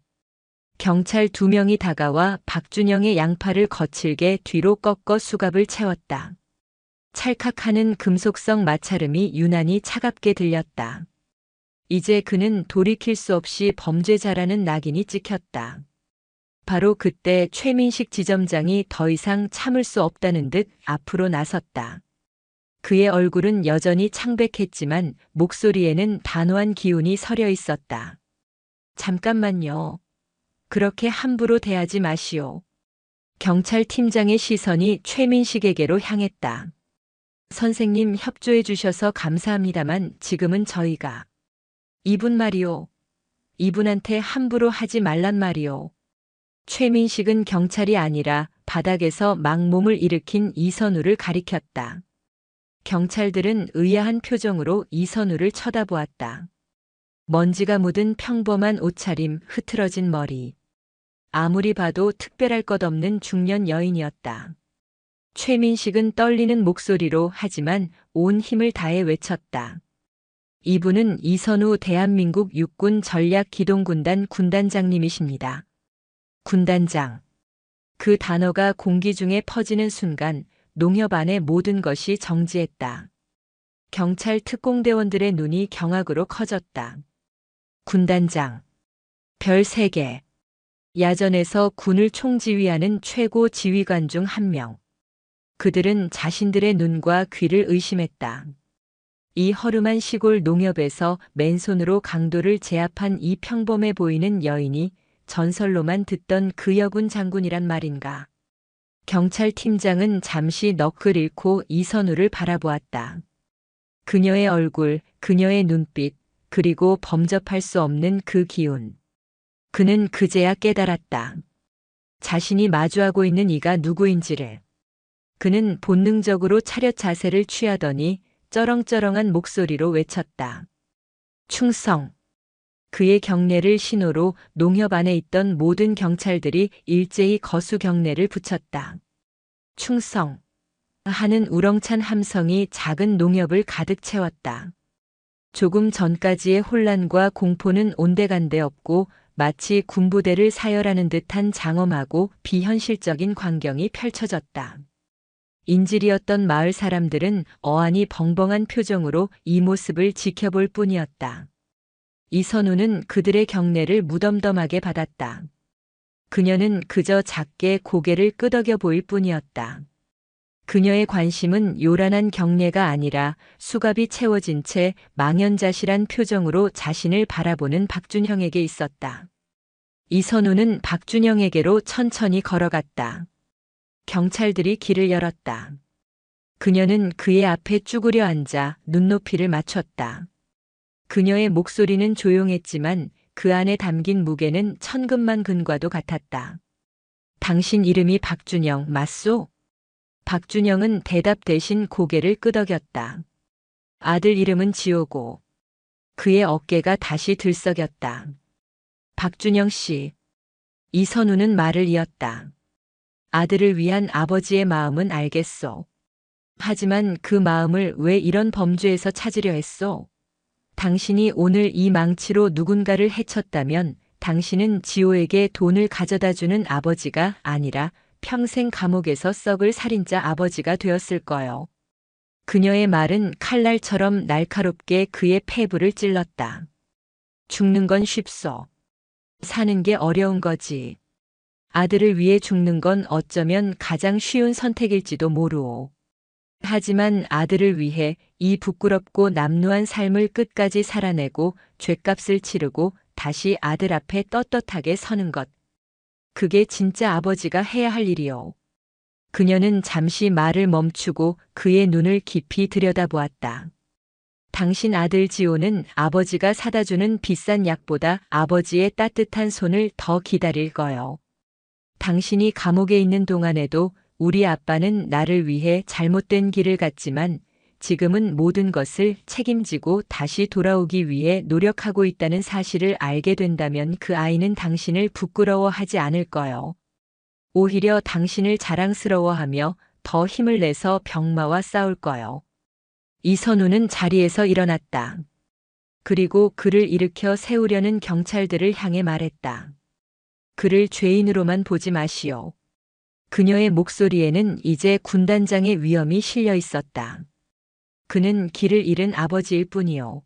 경찰 2명이 다가와 박준영의 양팔을 거칠게 뒤로 꺾어 수갑을 채웠다. 찰칵하는 금속성 마찰음이 유난히 차갑게 들렸다. 이제 그는 돌이킬 수 없이 범죄자라는 낙인이 찍혔다. 바로 그때 최민식 지점장이 더 이상 참을 수 없다는 듯 앞으로 나섰다. 그의 얼굴은 여전히 창백했지만 목소리에는 단호한 기운이 서려 있었다. 잠깐만요. 그렇게 함부로 대하지 마시오. 경찰팀장의 시선이 최민식에게로 향했다. 선생님 협조해 주셔서 감사합니다만 지금은 저희가 이분 말이오. 이분한테 함부로 하지 말란 말이오. 최민식은 경찰이 아니라 바닥에서 막 몸을 일으킨 이선우를 가리켰다. 경찰들은 의아한 표정으로 이선우를 쳐다보았다. 먼지가 묻은 평범한 옷차림, 흐트러진 머리. 아무리 봐도 특별할 것 없는 중년 여인이었다. 최민식은 떨리는 목소리로 하지만 온 힘을 다해 외쳤다. 이분은 이선우 대한민국 육군 전략기동군단 군단장님이십니다. 군단장. 그 단어가 공기 중에 퍼지는 순간 농협 안의 모든 것이 정지했다. 경찰 특공대원들의 눈이 경악으로 커졌다. 군단장. 별 3개. 야전에서 군을 총지휘하는 최고 지휘관 중 한 명. 그들은 자신들의 눈과 귀를 의심했다. 이 허름한 시골 농협에서 맨손으로 강도를 제압한 이 평범해 보이는 여인이 전설로만 듣던 그 여군 장군이란 말인가. 경찰팀장은 잠시 넋을 잃고 이선우를 바라보았다. 그녀의 얼굴, 그녀의 눈빛, 그리고 범접할 수 없는 그 기운. 그는 그제야 깨달았다. 자신이 마주하고 있는 이가 누구인지를. 그는 본능적으로 차렷 자세를 취하더니 쩌렁쩌렁한 목소리로 외쳤다. 충성. 그의 경례를 신호로 농협 안에 있던 모든 경찰들이 일제히 거수 경례를 붙였다. 충성. 하는 우렁찬 함성이 작은 농협을 가득 채웠다. 조금 전까지의 혼란과 공포는 온데간데 없고 마치 군부대를 사열하는 듯한 장엄하고 비현실적인 광경이 펼쳐졌다. 인질이었던 마을 사람들은 어안이 벙벙한 표정으로 이 모습을 지켜볼 뿐이었다. 이선우는 그들의 경례를 무덤덤하게 받았다. 그녀는 그저 작게 고개를 끄덕여 보일 뿐이었다. 그녀의 관심은 요란한 경례가 아니라 수갑이 채워진 채 망연자실한 표정으로 자신을 바라보는 박준형에게 있었다. 이선우는 박준형에게로 천천히 걸어갔다. 경찰들이 길을 열었다. 그녀는 그의 앞에 쭈그려 앉아 눈높이를 맞췄다. 그녀의 목소리는 조용했지만 그 안에 담긴 무게는 천근만 근과도 같았다. 당신 이름이 박준영 맞소? 박준영은 대답 대신 고개를 끄덕였다. 아들 이름은 지호고. 그의 어깨가 다시 들썩였다. 박준영 씨. 이선우는 말을 이었다. 아들을 위한 아버지의 마음은 알겠소. 하지만 그 마음을 왜 이런 범죄에서 찾으려 했소? 당신이 오늘 이 망치로 누군가를 해쳤다면 당신은 지호에게 돈을 가져다주는 아버지가 아니라 평생 감옥에서 썩을 살인자 아버지가 되었을 거요. 그녀의 말은 칼날처럼 날카롭게 그의 폐부를 찔렀다. 죽는 건 쉽소. 사는 게 어려운 거지. 아들을 위해 죽는 건 어쩌면 가장 쉬운 선택일지도 모르오. 하지만 아들을 위해 이 부끄럽고 남루한 삶을 끝까지 살아내고 죗값을 치르고 다시 아들 앞에 떳떳하게 서는 것. 그게 진짜 아버지가 해야 할 일이요. 그녀는 잠시 말을 멈추고 그의 눈을 깊이 들여다보았다. 당신 아들 지호는 아버지가 사다주는 비싼 약보다 아버지의 따뜻한 손을 더 기다릴 거요. 당신이 감옥에 있는 동안에도 우리 아빠는 나를 위해 잘못된 길을 갔지만 지금은 모든 것을 책임지고 다시 돌아오기 위해 노력하고 있다는 사실을 알게 된다면 그 아이는 당신을 부끄러워하지 않을 거요. 오히려 당신을 자랑스러워하며 더 힘을 내서 병마와 싸울 거요. 이선우는 자리에서 일어났다. 그리고 그를 일으켜 세우려는 경찰들을 향해 말했다. 그를 죄인으로만 보지 마시오. 그녀의 목소리에는 이제 군단장의 위엄이 실려 있었다. 그는 길을 잃은 아버지일 뿐이요.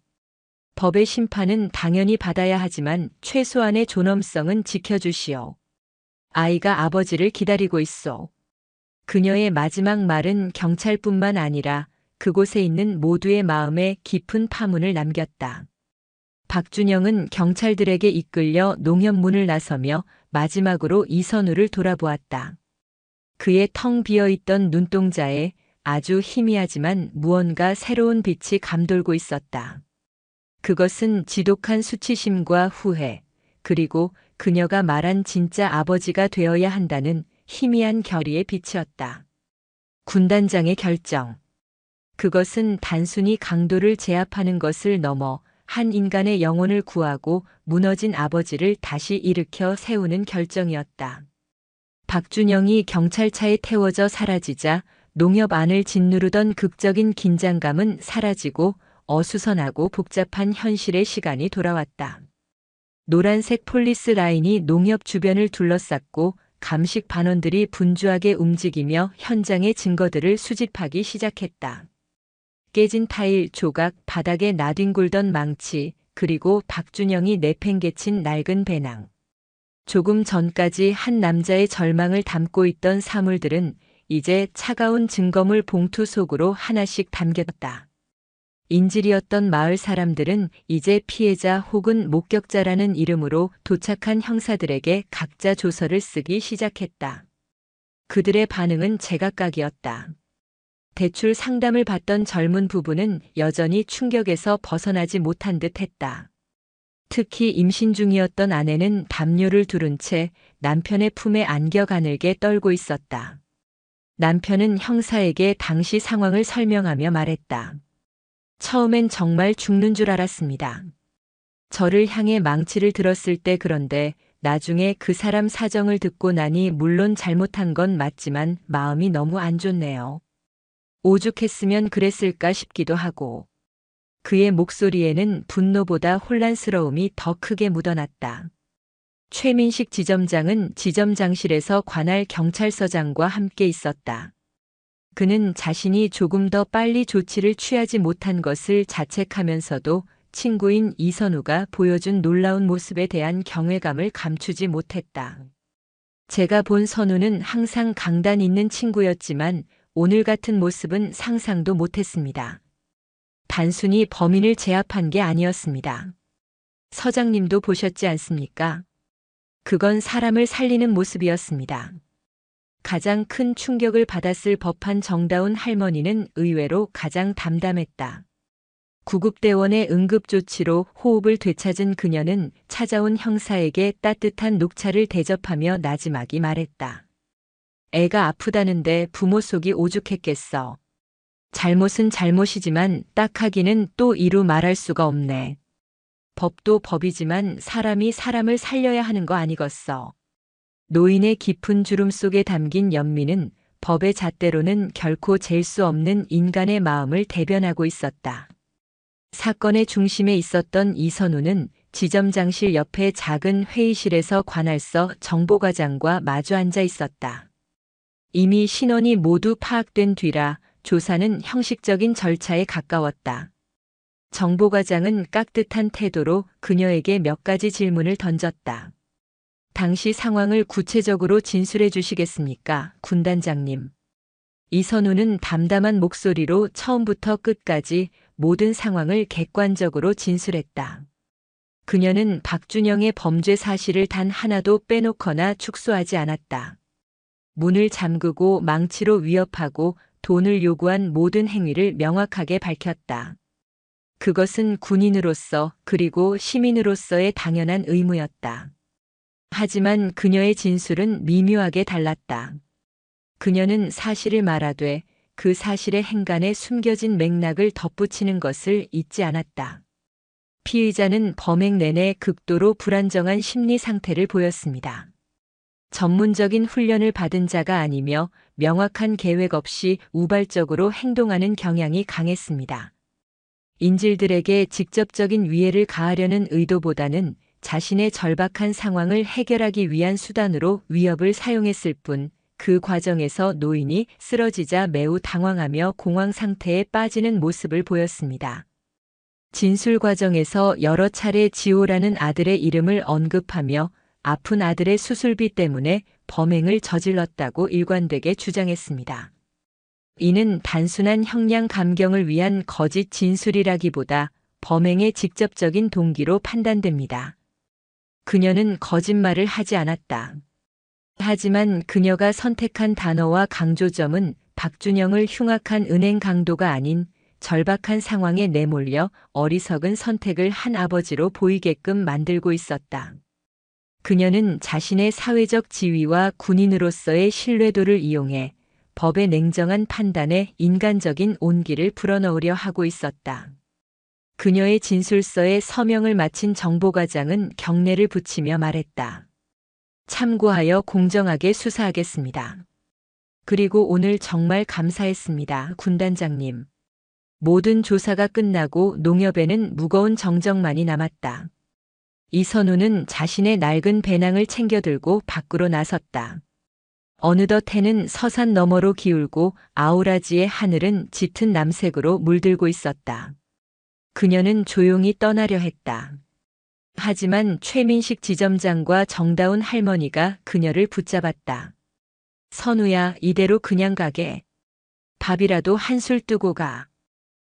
법의 심판은 당연히 받아야 하지만 최소한의 존엄성은 지켜주시오. 아이가 아버지를 기다리고 있어. 그녀의 마지막 말은 경찰뿐만 아니라 그곳에 있는 모두의 마음에 깊은 파문을 남겼다. 박준영은 경찰들에게 이끌려 농협 문을 나서며 마지막으로 이선우를 돌아보았다. 그의 텅 비어있던 눈동자에 아주 희미하지만 무언가 새로운 빛이 감돌고 있었다. 그것은 지독한 수치심과 후회, 그리고 그녀가 말한 진짜 아버지가 되어야 한다는 희미한 결의의 빛이었다. 군단장의 결정. 그것은 단순히 강도를 제압하는 것을 넘어 한 인간의 영혼을 구하고 무너진 아버지를 다시 일으켜 세우는 결정이었다. 박준영이 경찰차에 태워져 사라지자 농협 안을 짓누르던 극적인 긴장감은 사라지고 어수선하고 복잡한 현실의 시간이 돌아왔다. 노란색 폴리스 라인이 농협 주변을 둘러쌌고 감식 반원들이 분주하게 움직이며 현장의 증거들을 수집하기 시작했다. 깨진 타일 조각, 바닥에 나뒹굴던 망치, 그리고 박준영이 내팽개친 낡은 배낭. 조금 전까지 한 남자의 절망을 담고 있던 사물들은 이제 차가운 증거물 봉투 속으로 하나씩 담겼다. 인질이었던 마을 사람들은 이제 피해자 혹은 목격자라는 이름으로 도착한 형사들에게 각자 조서를 쓰기 시작했다. 그들의 반응은 제각각이었다. 대출 상담을 받던 젊은 부부는 여전히 충격에서 벗어나지 못한 듯 했다. 특히 임신 중이었던 아내는 담요를 두른 채 남편의 품에 안겨 가늘게 떨고 있었다. 남편은 형사에게 당시 상황을 설명하며 말했다. 처음엔 정말 죽는 줄 알았습니다. 저를 향해 망치를 들었을 때 그런데 나중에 그 사람 사정을 듣고 나니 물론 잘못한 건 맞지만 마음이 너무 안 좋네요. 오죽했으면 그랬을까 싶기도 하고. 그의 목소리에는 분노보다 혼란스러움이 더 크게 묻어났다. 최민식 지점장은 지점장실에서 관할 경찰서장과 함께 있었다. 그는 자신이 조금 더 빨리 조치를 취하지 못한 것을 자책하면서도 친구인 이선우가 보여준 놀라운 모습에 대한 경외감을 감추지 못했다. 제가 본 선우는 항상 강단 있는 친구였지만 오늘 같은 모습은 상상도 못했습니다. 단순히 범인을 제압한 게 아니었습니다. 서장님도 보셨지 않습니까? 그건 사람을 살리는 모습이었습니다. 가장 큰 충격을 받았을 법한 정다운 할머니는 의외로 가장 담담했다. 구급대원의 응급조치로 호흡을 되찾은 그녀는 찾아온 형사에게 따뜻한 녹차를 대접하며 나지막이 말했다. 애가 아프다는데 부모 속이 오죽했겠어. 잘못은 잘못이지만 딱하기는 또 이루 말할 수가 없네. 법도 법이지만 사람이 사람을 살려야 하는 거 아니겠어. 노인의 깊은 주름 속에 담긴 연민은 법의 잣대로는 결코 잴 수 없는 인간의 마음을 대변하고 있었다. 사건의 중심에 있었던 이선우는 지점장실 옆의 작은 회의실에서 관할서 정보과장과 마주 앉아 있었다. 이미 신원이 모두 파악된 뒤라 조사는 형식적인 절차에 가까웠다. 정보과장은 깍듯한 태도로 그녀에게 몇 가지 질문을 던졌다. 당시 상황을 구체적으로 진술해 주시겠습니까, 군단장님? 이선우는 담담한 목소리로 처음부터 끝까지 모든 상황을 객관적으로 진술했다. 그녀는 박준영의 범죄 사실을 단 하나도 빼놓거나 축소하지 않았다. 문을 잠그고 망치로 위협하고 돈을 요구한 모든 행위를 명확하게 밝혔다. 그것은 군인으로서 그리고 시민으로서의 당연한 의무였다. 하지만 그녀의 진술은 미묘하게 달랐다. 그녀는 사실을 말하되 그 사실의 행간에 숨겨진 맥락을 덧붙이는 것을 잊지 않았다. 피의자는 범행 내내 극도로 불안정한 심리 상태를 보였습니다. 전문적인 훈련을 받은 자가 아니며 명확한 계획 없이 우발적으로 행동하는 경향이 강했습니다. 인질들에게 직접적인 위해를 가하려는 의도보다는 자신의 절박한 상황을 해결하기 위한 수단으로 위협을 사용했을 뿐, 그 과정에서 노인이 쓰러지자 매우 당황하며 공황 상태에 빠지는 모습을 보였습니다. 진술 과정에서 여러 차례 지호라는 아들의 이름을 언급하며 아픈 아들의 수술비 때문에 범행을 저질렀다고 일관되게 주장했습니다. 이는 단순한 형량 감경을 위한 거짓 진술이라기보다 범행의 직접적인 동기로 판단됩니다. 그녀는 거짓말을 하지 않았다. 하지만 그녀가 선택한 단어와 강조점은 박준영을 흉악한 은행 강도가 아닌 절박한 상황에 내몰려 어리석은 선택을 한 아버지로 보이게끔 만들고 있었다. 그녀는 자신의 사회적 지위와 군인으로서의 신뢰도를 이용해 법의 냉정한 판단에 인간적인 온기를 불어넣으려 하고 있었다. 그녀의 진술서에 서명을 마친 정보과장은 경례를 붙이며 말했다. 참고하여 공정하게 수사하겠습니다. 그리고 오늘 정말 감사했습니다, 군단장님. 모든 조사가 끝나고 농협에는 무거운 정적만이 남았다. 이선우는 자신의 낡은 배낭을 챙겨들고 밖으로 나섰다. 어느덧 해는 서산 너머로 기울고 아우라지의 하늘은 짙은 남색으로 물들고 있었다. 그녀는 조용히 떠나려 했다. 하지만 최민식 지점장과 정다운 할머니가 그녀를 붙잡았다. 선우야, 이대로 그냥 가게. 밥이라도 한술 뜨고 가.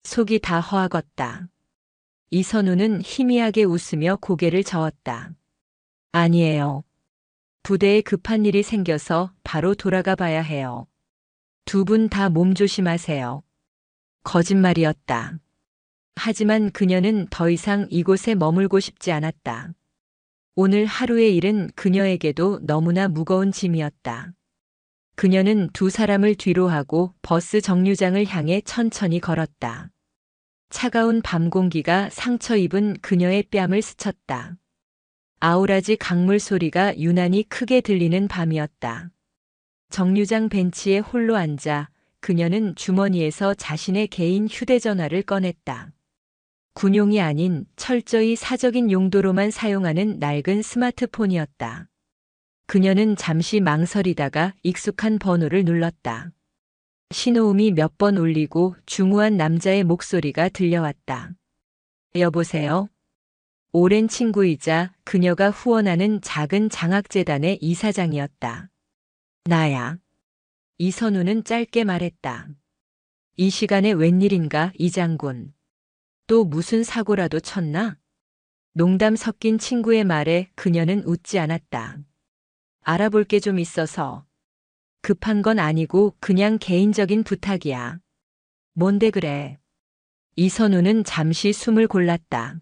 속이 다 허하겄다. 이선우는 희미하게 웃으며 고개를 저었다. 아니에요. 부대에 급한 일이 생겨서 바로 돌아가 봐야 해요. 두 분 다 몸 조심하세요. 거짓말이었다. 하지만 그녀는 더 이상 이곳에 머물고 싶지 않았다. 오늘 하루의 일은 그녀에게도 너무나 무거운 짐이었다. 그녀는 두 사람을 뒤로 하고 버스 정류장을 향해 천천히 걸었다. 차가운 밤 공기가 상처 입은 그녀의 뺨을 스쳤다. 아우라지 강물 소리가 유난히 크게 들리는 밤이었다. 정류장 벤치에 홀로 앉아 그녀는 주머니에서 자신의 개인 휴대전화를 꺼냈다. 군용이 아닌 철저히 사적인 용도로만 사용하는 낡은 스마트폰이었다. 그녀는 잠시 망설이다가 익숙한 번호를 눌렀다. 신호음이 몇 번 울리고 중후한 남자의 목소리가 들려왔다. 여보세요? 오랜 친구이자 그녀가 후원하는 작은 장학재단의 이사장이었다. 나야. 이선우는 짧게 말했다. 이 시간에 웬일인가, 이 장군. 또 무슨 사고라도 쳤나? 농담 섞인 친구의 말에 그녀는 웃지 않았다. 알아볼 게 좀 있어서. 급한 건 아니고 그냥 개인적인 부탁이야. 뭔데 그래? 이선우는 잠시 숨을 골랐다.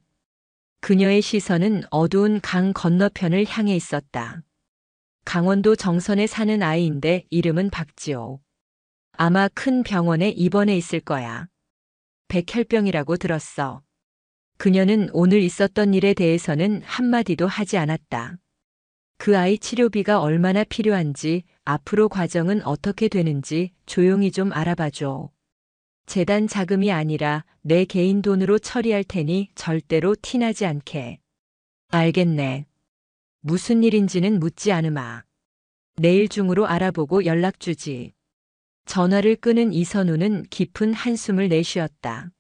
그녀의 시선은 어두운 강 건너편을 향해 있었다. 강원도 정선에 사는 아이인데 이름은 박지호. 아마 큰 병원에 입원해 있을 거야. 백혈병이라고 들었어. 그녀는 오늘 있었던 일에 대해서는 한마디도 하지 않았다. 그 아이 치료비가 얼마나 필요한지, 앞으로 과정은 어떻게 되는지 조용히 좀 알아봐줘. 재단 자금이 아니라 내 개인 돈으로 처리할 테니 절대로 티나지 않게. 알겠네. 무슨 일인지는 묻지 않으마. 내일 중으로 알아보고 연락 주지. 전화를 끄는 이선우는 깊은 한숨을 내쉬었다.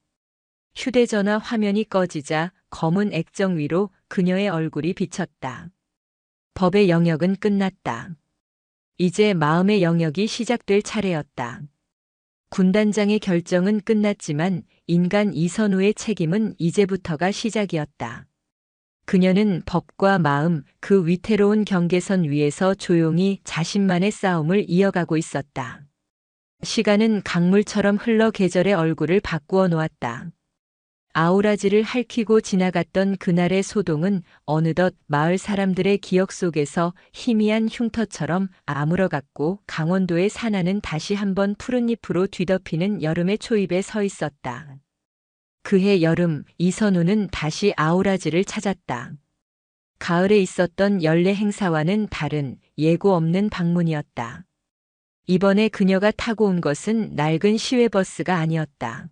휴대전화 화면이 꺼지자 검은 액정 위로 그녀의 얼굴이 비쳤다. 법의 영역은 끝났다. 이제 마음의 영역이 시작될 차례였다. 군단장의 결정은 끝났지만 인간 이선우의 책임은 이제부터가 시작이었다. 그녀는 법과 마음, 그 위태로운 경계선 위에서 조용히 자신만의 싸움을 이어가고 있었다. 시간은 강물처럼 흘러 계절의 얼굴을 바꾸어 놓았다. 아우라지를 핥히고 지나갔던 그날의 소동은 어느덧 마을 사람들의 기억 속에서 희미한 흉터처럼 아물어갔고 강원도의 산하는 다시 한번 푸른 잎으로 뒤덮이는 여름의 초입에 서 있었다. 그해 여름, 이선우는 다시 아우라지를 찾았다. 가을에 있었던 연례 행사와는 다른 예고 없는 방문이었다. 이번에 그녀가 타고 온 것은 낡은 시외버스가 아니었다.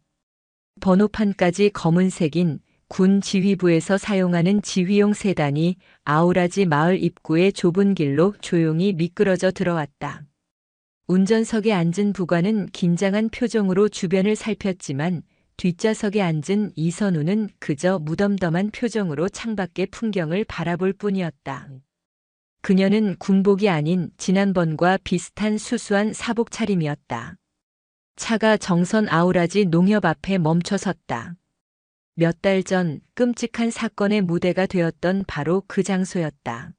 번호판까지 검은색인 군 지휘부에서 사용하는 지휘용 세단이 아우라지 마을 입구의 좁은 길로 조용히 미끄러져 들어왔다. 운전석에 앉은 부관은 긴장한 표정으로 주변을 살폈지만 뒷좌석에 앉은 이선우는 그저 무덤덤한 표정으로 창밖의 풍경을 바라볼 뿐이었다. 그녀는 군복이 아닌 지난번과 비슷한 수수한 사복 차림이었다. 차가 정선 아우라지 농협 앞에 멈춰 섰다. 몇 달 전 끔찍한 사건의 무대가 되었던 바로 그 장소였다.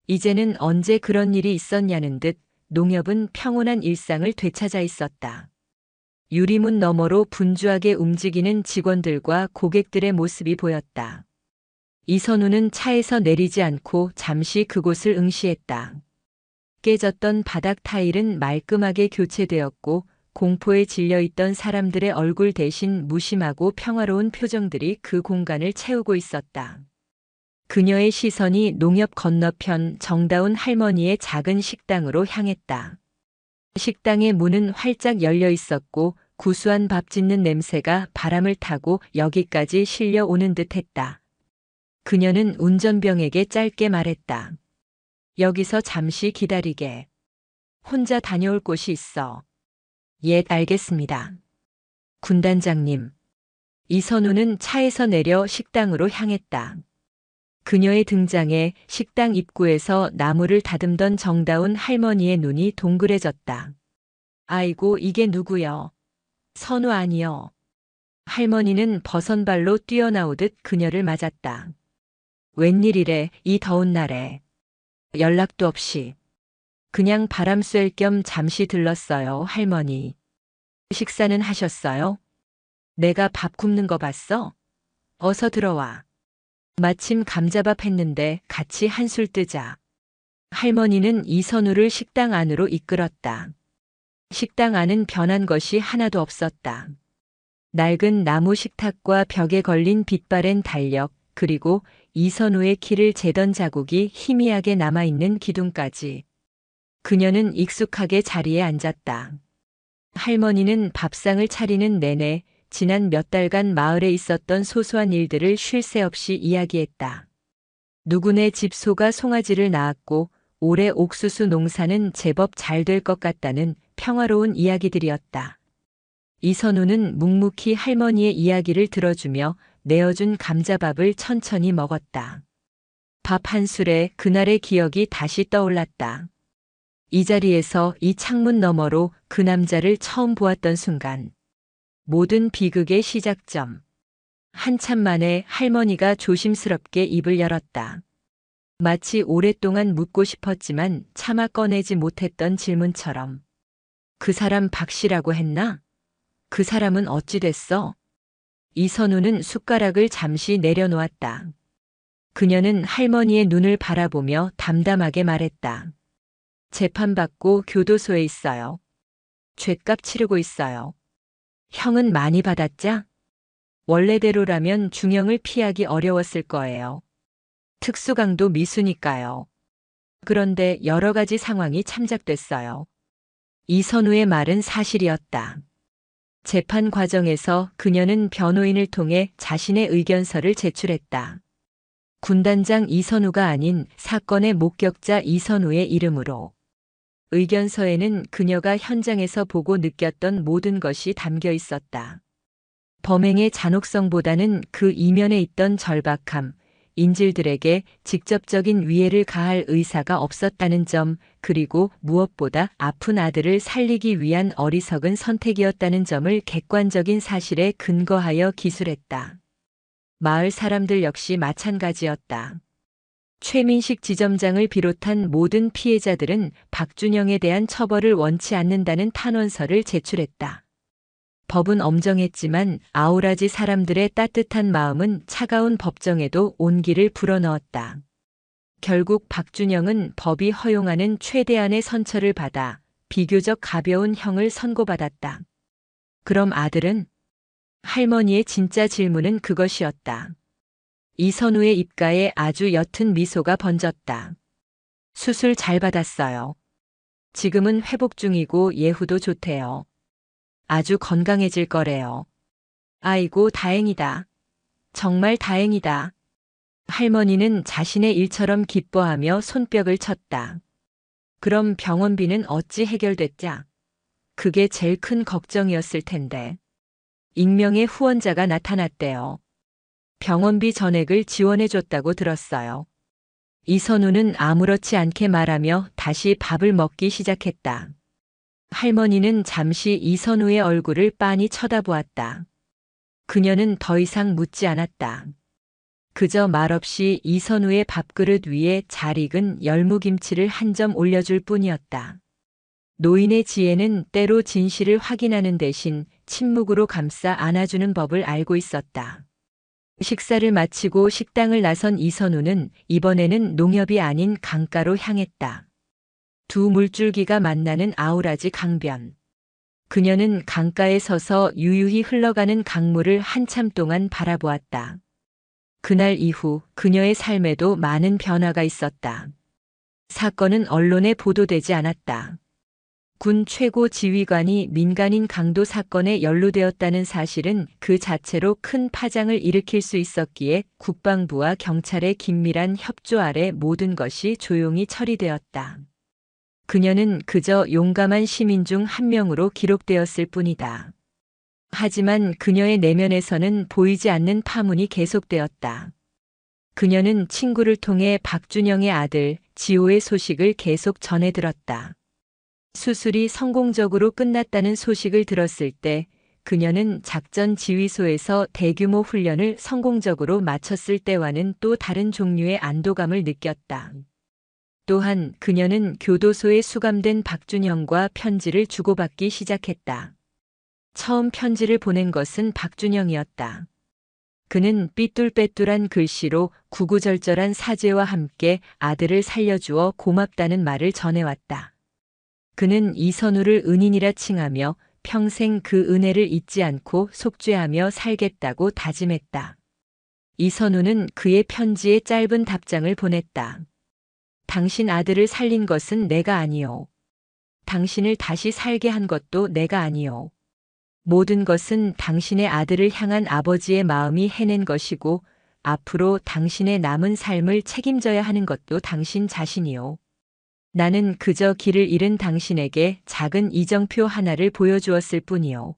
이제는 언제 그런 일이 있었냐는 듯 농협은 평온한 일상을 되찾아 있었다. 유리문 너머로 분주하게 움직이는 직원들과 고객들의 모습이 보였다. 이선우는 차에서 내리지 않고 잠시 그곳을 응시했다. 깨졌던 바닥 타일은 말끔하게 교체되었고 공포에 질려있던 사람들의 얼굴 대신 무심하고 평화로운 표정들이 그 공간을 채우고 있었다. 그녀의 시선이 농협 건너편 정다운 할머니의 작은 식당으로 향했다. 식당의 문은 활짝 열려 있었고 구수한 밥 짓는 냄새가 바람을 타고 여기까지 실려오는 듯했다. 그녀는 운전병에게 짧게 말했다. 여기서 잠시 기다리게. 혼자 다녀올 곳이 있어. 예, 알겠습니다. 군단장님. 이선우는 차에서 내려 식당으로 향했다. 그녀의 등장에 식당 입구에서 나무를 다듬던 정다운 할머니의 눈이 동그래졌다. 아이고, 이게 누구여? 선우 아니여. 할머니는 버선발로 뛰어나오듯 그녀를 맞았다. 웬일이래, 이 더운 날에. 연락도 없이. 그냥 바람 쐴 겸 잠시 들렀어요, 할머니. 식사는 하셨어요? 내가 밥 굽는 거 봤어? 어서 들어와. 마침 감자밥 했는데 같이 한술 뜨자. 할머니는 이선우를 식당 안으로 이끌었다. 식당 안은 변한 것이 하나도 없었다. 낡은 나무 식탁과 벽에 걸린 빛바랜 달력, 그리고 이선우의 키를 재던 자국이 희미하게 남아있는 기둥까지. 그녀는 익숙하게 자리에 앉았다. 할머니는 밥상을 차리는 내내 지난 몇 달간 마을에 있었던 소소한 일들을 쉴 새 없이 이야기했다. 누구네 집 소가 송아지를 낳았고 올해 옥수수 농사는 제법 잘 될 것 같다는 평화로운 이야기들이었다. 이선우는 묵묵히 할머니의 이야기를 들어주며 내어준 감자밥을 천천히 먹었다. 밥 한 술에 그날의 기억이 다시 떠올랐다. 이 자리에서 이 창문 너머로 그 남자를 처음 보았던 순간. 모든 비극의 시작점. 한참 만에 할머니가 조심스럽게 입을 열었다. 마치 오랫동안 묻고 싶었지만 차마 꺼내지 못했던 질문처럼. 그 사람 박 씨라고 했나? 그 사람은 어찌 됐어? 이선우는 숟가락을 잠시 내려놓았다. 그녀는 할머니의 눈을 바라보며 담담하게 말했다. 재판받고 교도소에 있어요. 죗값 치르고 있어요. 형은 많이 받았자? 원래대로라면 중형을 피하기 어려웠을 거예요. 특수강도 미수니까요. 그런데 여러 가지 상황이 참작됐어요. 이선우의 말은 사실이었다. 재판 과정에서 그녀는 변호인을 통해 자신의 의견서를 제출했다. 군단장 이선우가 아닌 사건의 목격자 이선우의 이름으로. 의견서에는 그녀가 현장에서 보고 느꼈던 모든 것이 담겨 있었다. 범행의 잔혹성보다는 그 이면에 있던 절박함, 인질들에게 직접적인 위해를 가할 의사가 없었다는 점, 그리고 무엇보다 아픈 아들을 살리기 위한 어리석은 선택이었다는 점을 객관적인 사실에 근거하여 기술했다. 마을 사람들 역시 마찬가지였다. 최민식 지점장을 비롯한 모든 피해자들은 박준영에 대한 처벌을 원치 않는다는 탄원서를 제출했다. 법은 엄정했지만 아우라지 사람들의 따뜻한 마음은 차가운 법정에도 온기를 불어넣었다. 결국 박준영은 법이 허용하는 최대한의 선처를 받아 비교적 가벼운 형을 선고받았다. 그럼 아들은? 할머니의 진짜 질문은 그것이었다. 이선우의 입가에 아주 옅은 미소가 번졌다. 수술 잘 받았어요. 지금은 회복 중이고 예후도 좋대요. 아주 건강해질 거래요. 아이고, 다행이다. 정말 다행이다. 할머니는 자신의 일처럼 기뻐하며 손뼉을 쳤다. 그럼 병원비는 어찌 해결됐자? 그게 제일 큰 걱정이었을 텐데. 익명의 후원자가 나타났대요. 병원비 전액을 지원해줬다고 들었어요. 이선우는 아무렇지 않게 말하며 다시 밥을 먹기 시작했다. 할머니는 잠시 이선우의 얼굴을 빤히 쳐다보았다. 그녀는 더 이상 묻지 않았다. 그저 말없이 이선우의 밥그릇 위에 잘 익은 열무김치를 한 점 올려줄 뿐이었다. 노인의 지혜는 때로 진실을 확인하는 대신 침묵으로 감싸 안아주는 법을 알고 있었다. 식사를 마치고 식당을 나선 이선우는 이번에는 농협이 아닌 강가로 향했다. 두 물줄기가 만나는 아우라지 강변. 그녀는 강가에 서서 유유히 흘러가는 강물을 한참 동안 바라보았다. 그날 이후 그녀의 삶에도 많은 변화가 있었다. 사건은 언론에 보도되지 않았다. 군 최고 지휘관이 민간인 강도 사건에 연루되었다는 사실은 그 자체로 큰 파장을 일으킬 수 있었기에 국방부와 경찰의 긴밀한 협조 아래 모든 것이 조용히 처리되었다. 그녀는 그저 용감한 시민 중 한 명으로 기록되었을 뿐이다. 하지만 그녀의 내면에서는 보이지 않는 파문이 계속되었다. 그녀는 친구를 통해 박준영의 아들 지호의 소식을 계속 전해 들었다. 수술이 성공적으로 끝났다는 소식을 들었을 때 그녀는 작전 지휘소에서 대규모 훈련을 성공적으로 마쳤을 때와는 또 다른 종류의 안도감을 느꼈다. 또한 그녀는 교도소에 수감된 박준영과 편지를 주고받기 시작했다. 처음 편지를 보낸 것은 박준영이었다. 그는 삐뚤빼뚤한 글씨로 구구절절한 사죄와 함께 아들을 살려주어 고맙다는 말을 전해왔다. 그는 이선우를 은인이라 칭하며 평생 그 은혜를 잊지 않고 속죄하며 살겠다고 다짐했다. 이선우는 그의 편지에 짧은 답장을 보냈다. 당신 아들을 살린 것은 내가 아니요. 당신을 다시 살게 한 것도 내가 아니요. 모든 것은 당신의 아들을 향한 아버지의 마음이 해낸 것이고 앞으로 당신의 남은 삶을 책임져야 하는 것도 당신 자신이요. 나는 그저 길을 잃은 당신에게 작은 이정표 하나를 보여주었을 뿐이요.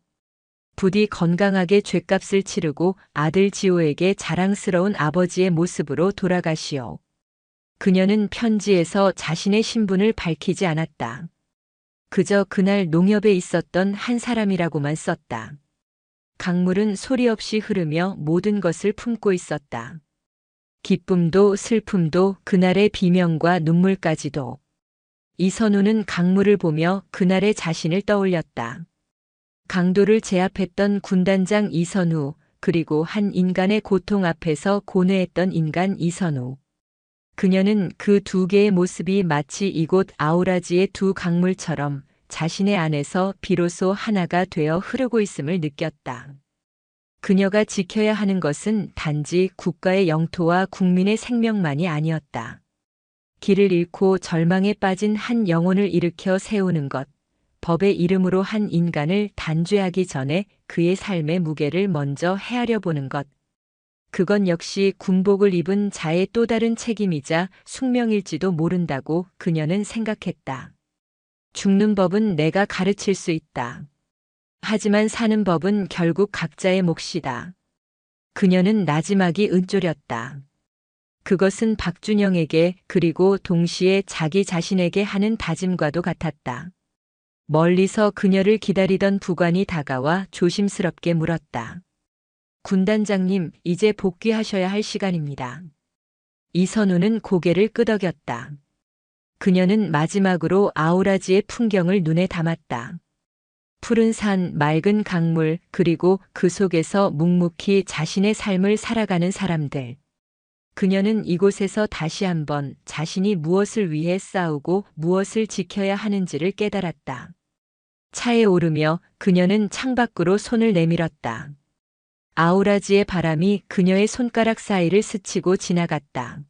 부디 건강하게 죗값을 치르고 아들 지호에게 자랑스러운 아버지의 모습으로 돌아가시오. 그녀는 편지에서 자신의 신분을 밝히지 않았다. 그저 그날 농협에 있었던 한 사람이라고만 썼다. 강물은 소리 없이 흐르며 모든 것을 품고 있었다. 기쁨도 슬픔도 그날의 비명과 눈물까지도. 이선우는 강물을 보며 그날의 자신을 떠올렸다. 강도를 제압했던 군단장 이선우, 그리고 한 인간의 고통 앞에서 고뇌했던 인간 이선우. 그녀는 그 두 개의 모습이 마치 이곳 아우라지의 두 강물처럼 자신의 안에서 비로소 하나가 되어 흐르고 있음을 느꼈다. 그녀가 지켜야 하는 것은 단지 국가의 영토와 국민의 생명만이 아니었다. 길을 잃고 절망에 빠진 한 영혼을 일으켜 세우는 것, 법의 이름으로 한 인간을 단죄하기 전에 그의 삶의 무게를 먼저 헤아려 보는 것. 그건 역시 군복을 입은 자의 또 다른 책임이자 숙명일지도 모른다고 그녀는 생각했다. 죽는 법은 내가 가르칠 수 있다. 하지만 사는 법은 결국 각자의 몫이다. 그녀는 나지막이 읊조렸다. 그것은 박준영에게 그리고 동시에 자기 자신에게 하는 다짐과도 같았다. 멀리서 그녀를 기다리던 부관이 다가와 조심스럽게 물었다. 군단장님, 이제 복귀하셔야 할 시간입니다. 이선우는 고개를 끄덕였다. 그녀는 마지막으로 아우라지의 풍경을 눈에 담았다. 푸른 산, 맑은 강물, 그리고 그 속에서 묵묵히 자신의 삶을 살아가는 사람들. 그녀는 이곳에서 다시 한번 자신이 무엇을 위해 싸우고 무엇을 지켜야 하는지를 깨달았다. 차에 오르며 그녀는 창밖으로 손을 내밀었다. 아우라지의 바람이 그녀의 손가락 사이를 스치고 지나갔다.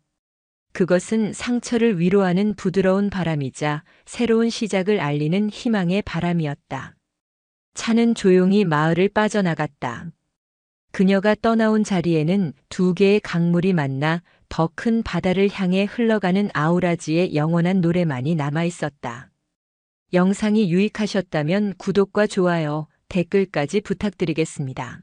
그것은 상처를 위로하는 부드러운 바람이자 새로운 시작을 알리는 희망의 바람이었다. 차는 조용히 마을을 빠져나갔다. 그녀가 떠나온 자리에는 두 개의 강물이 만나 더 큰 바다를 향해 흘러가는 아우라지의 영원한 노래만이 남아 있었다. 영상이 유익하셨다면 구독과 좋아요, 댓글까지 부탁드리겠습니다.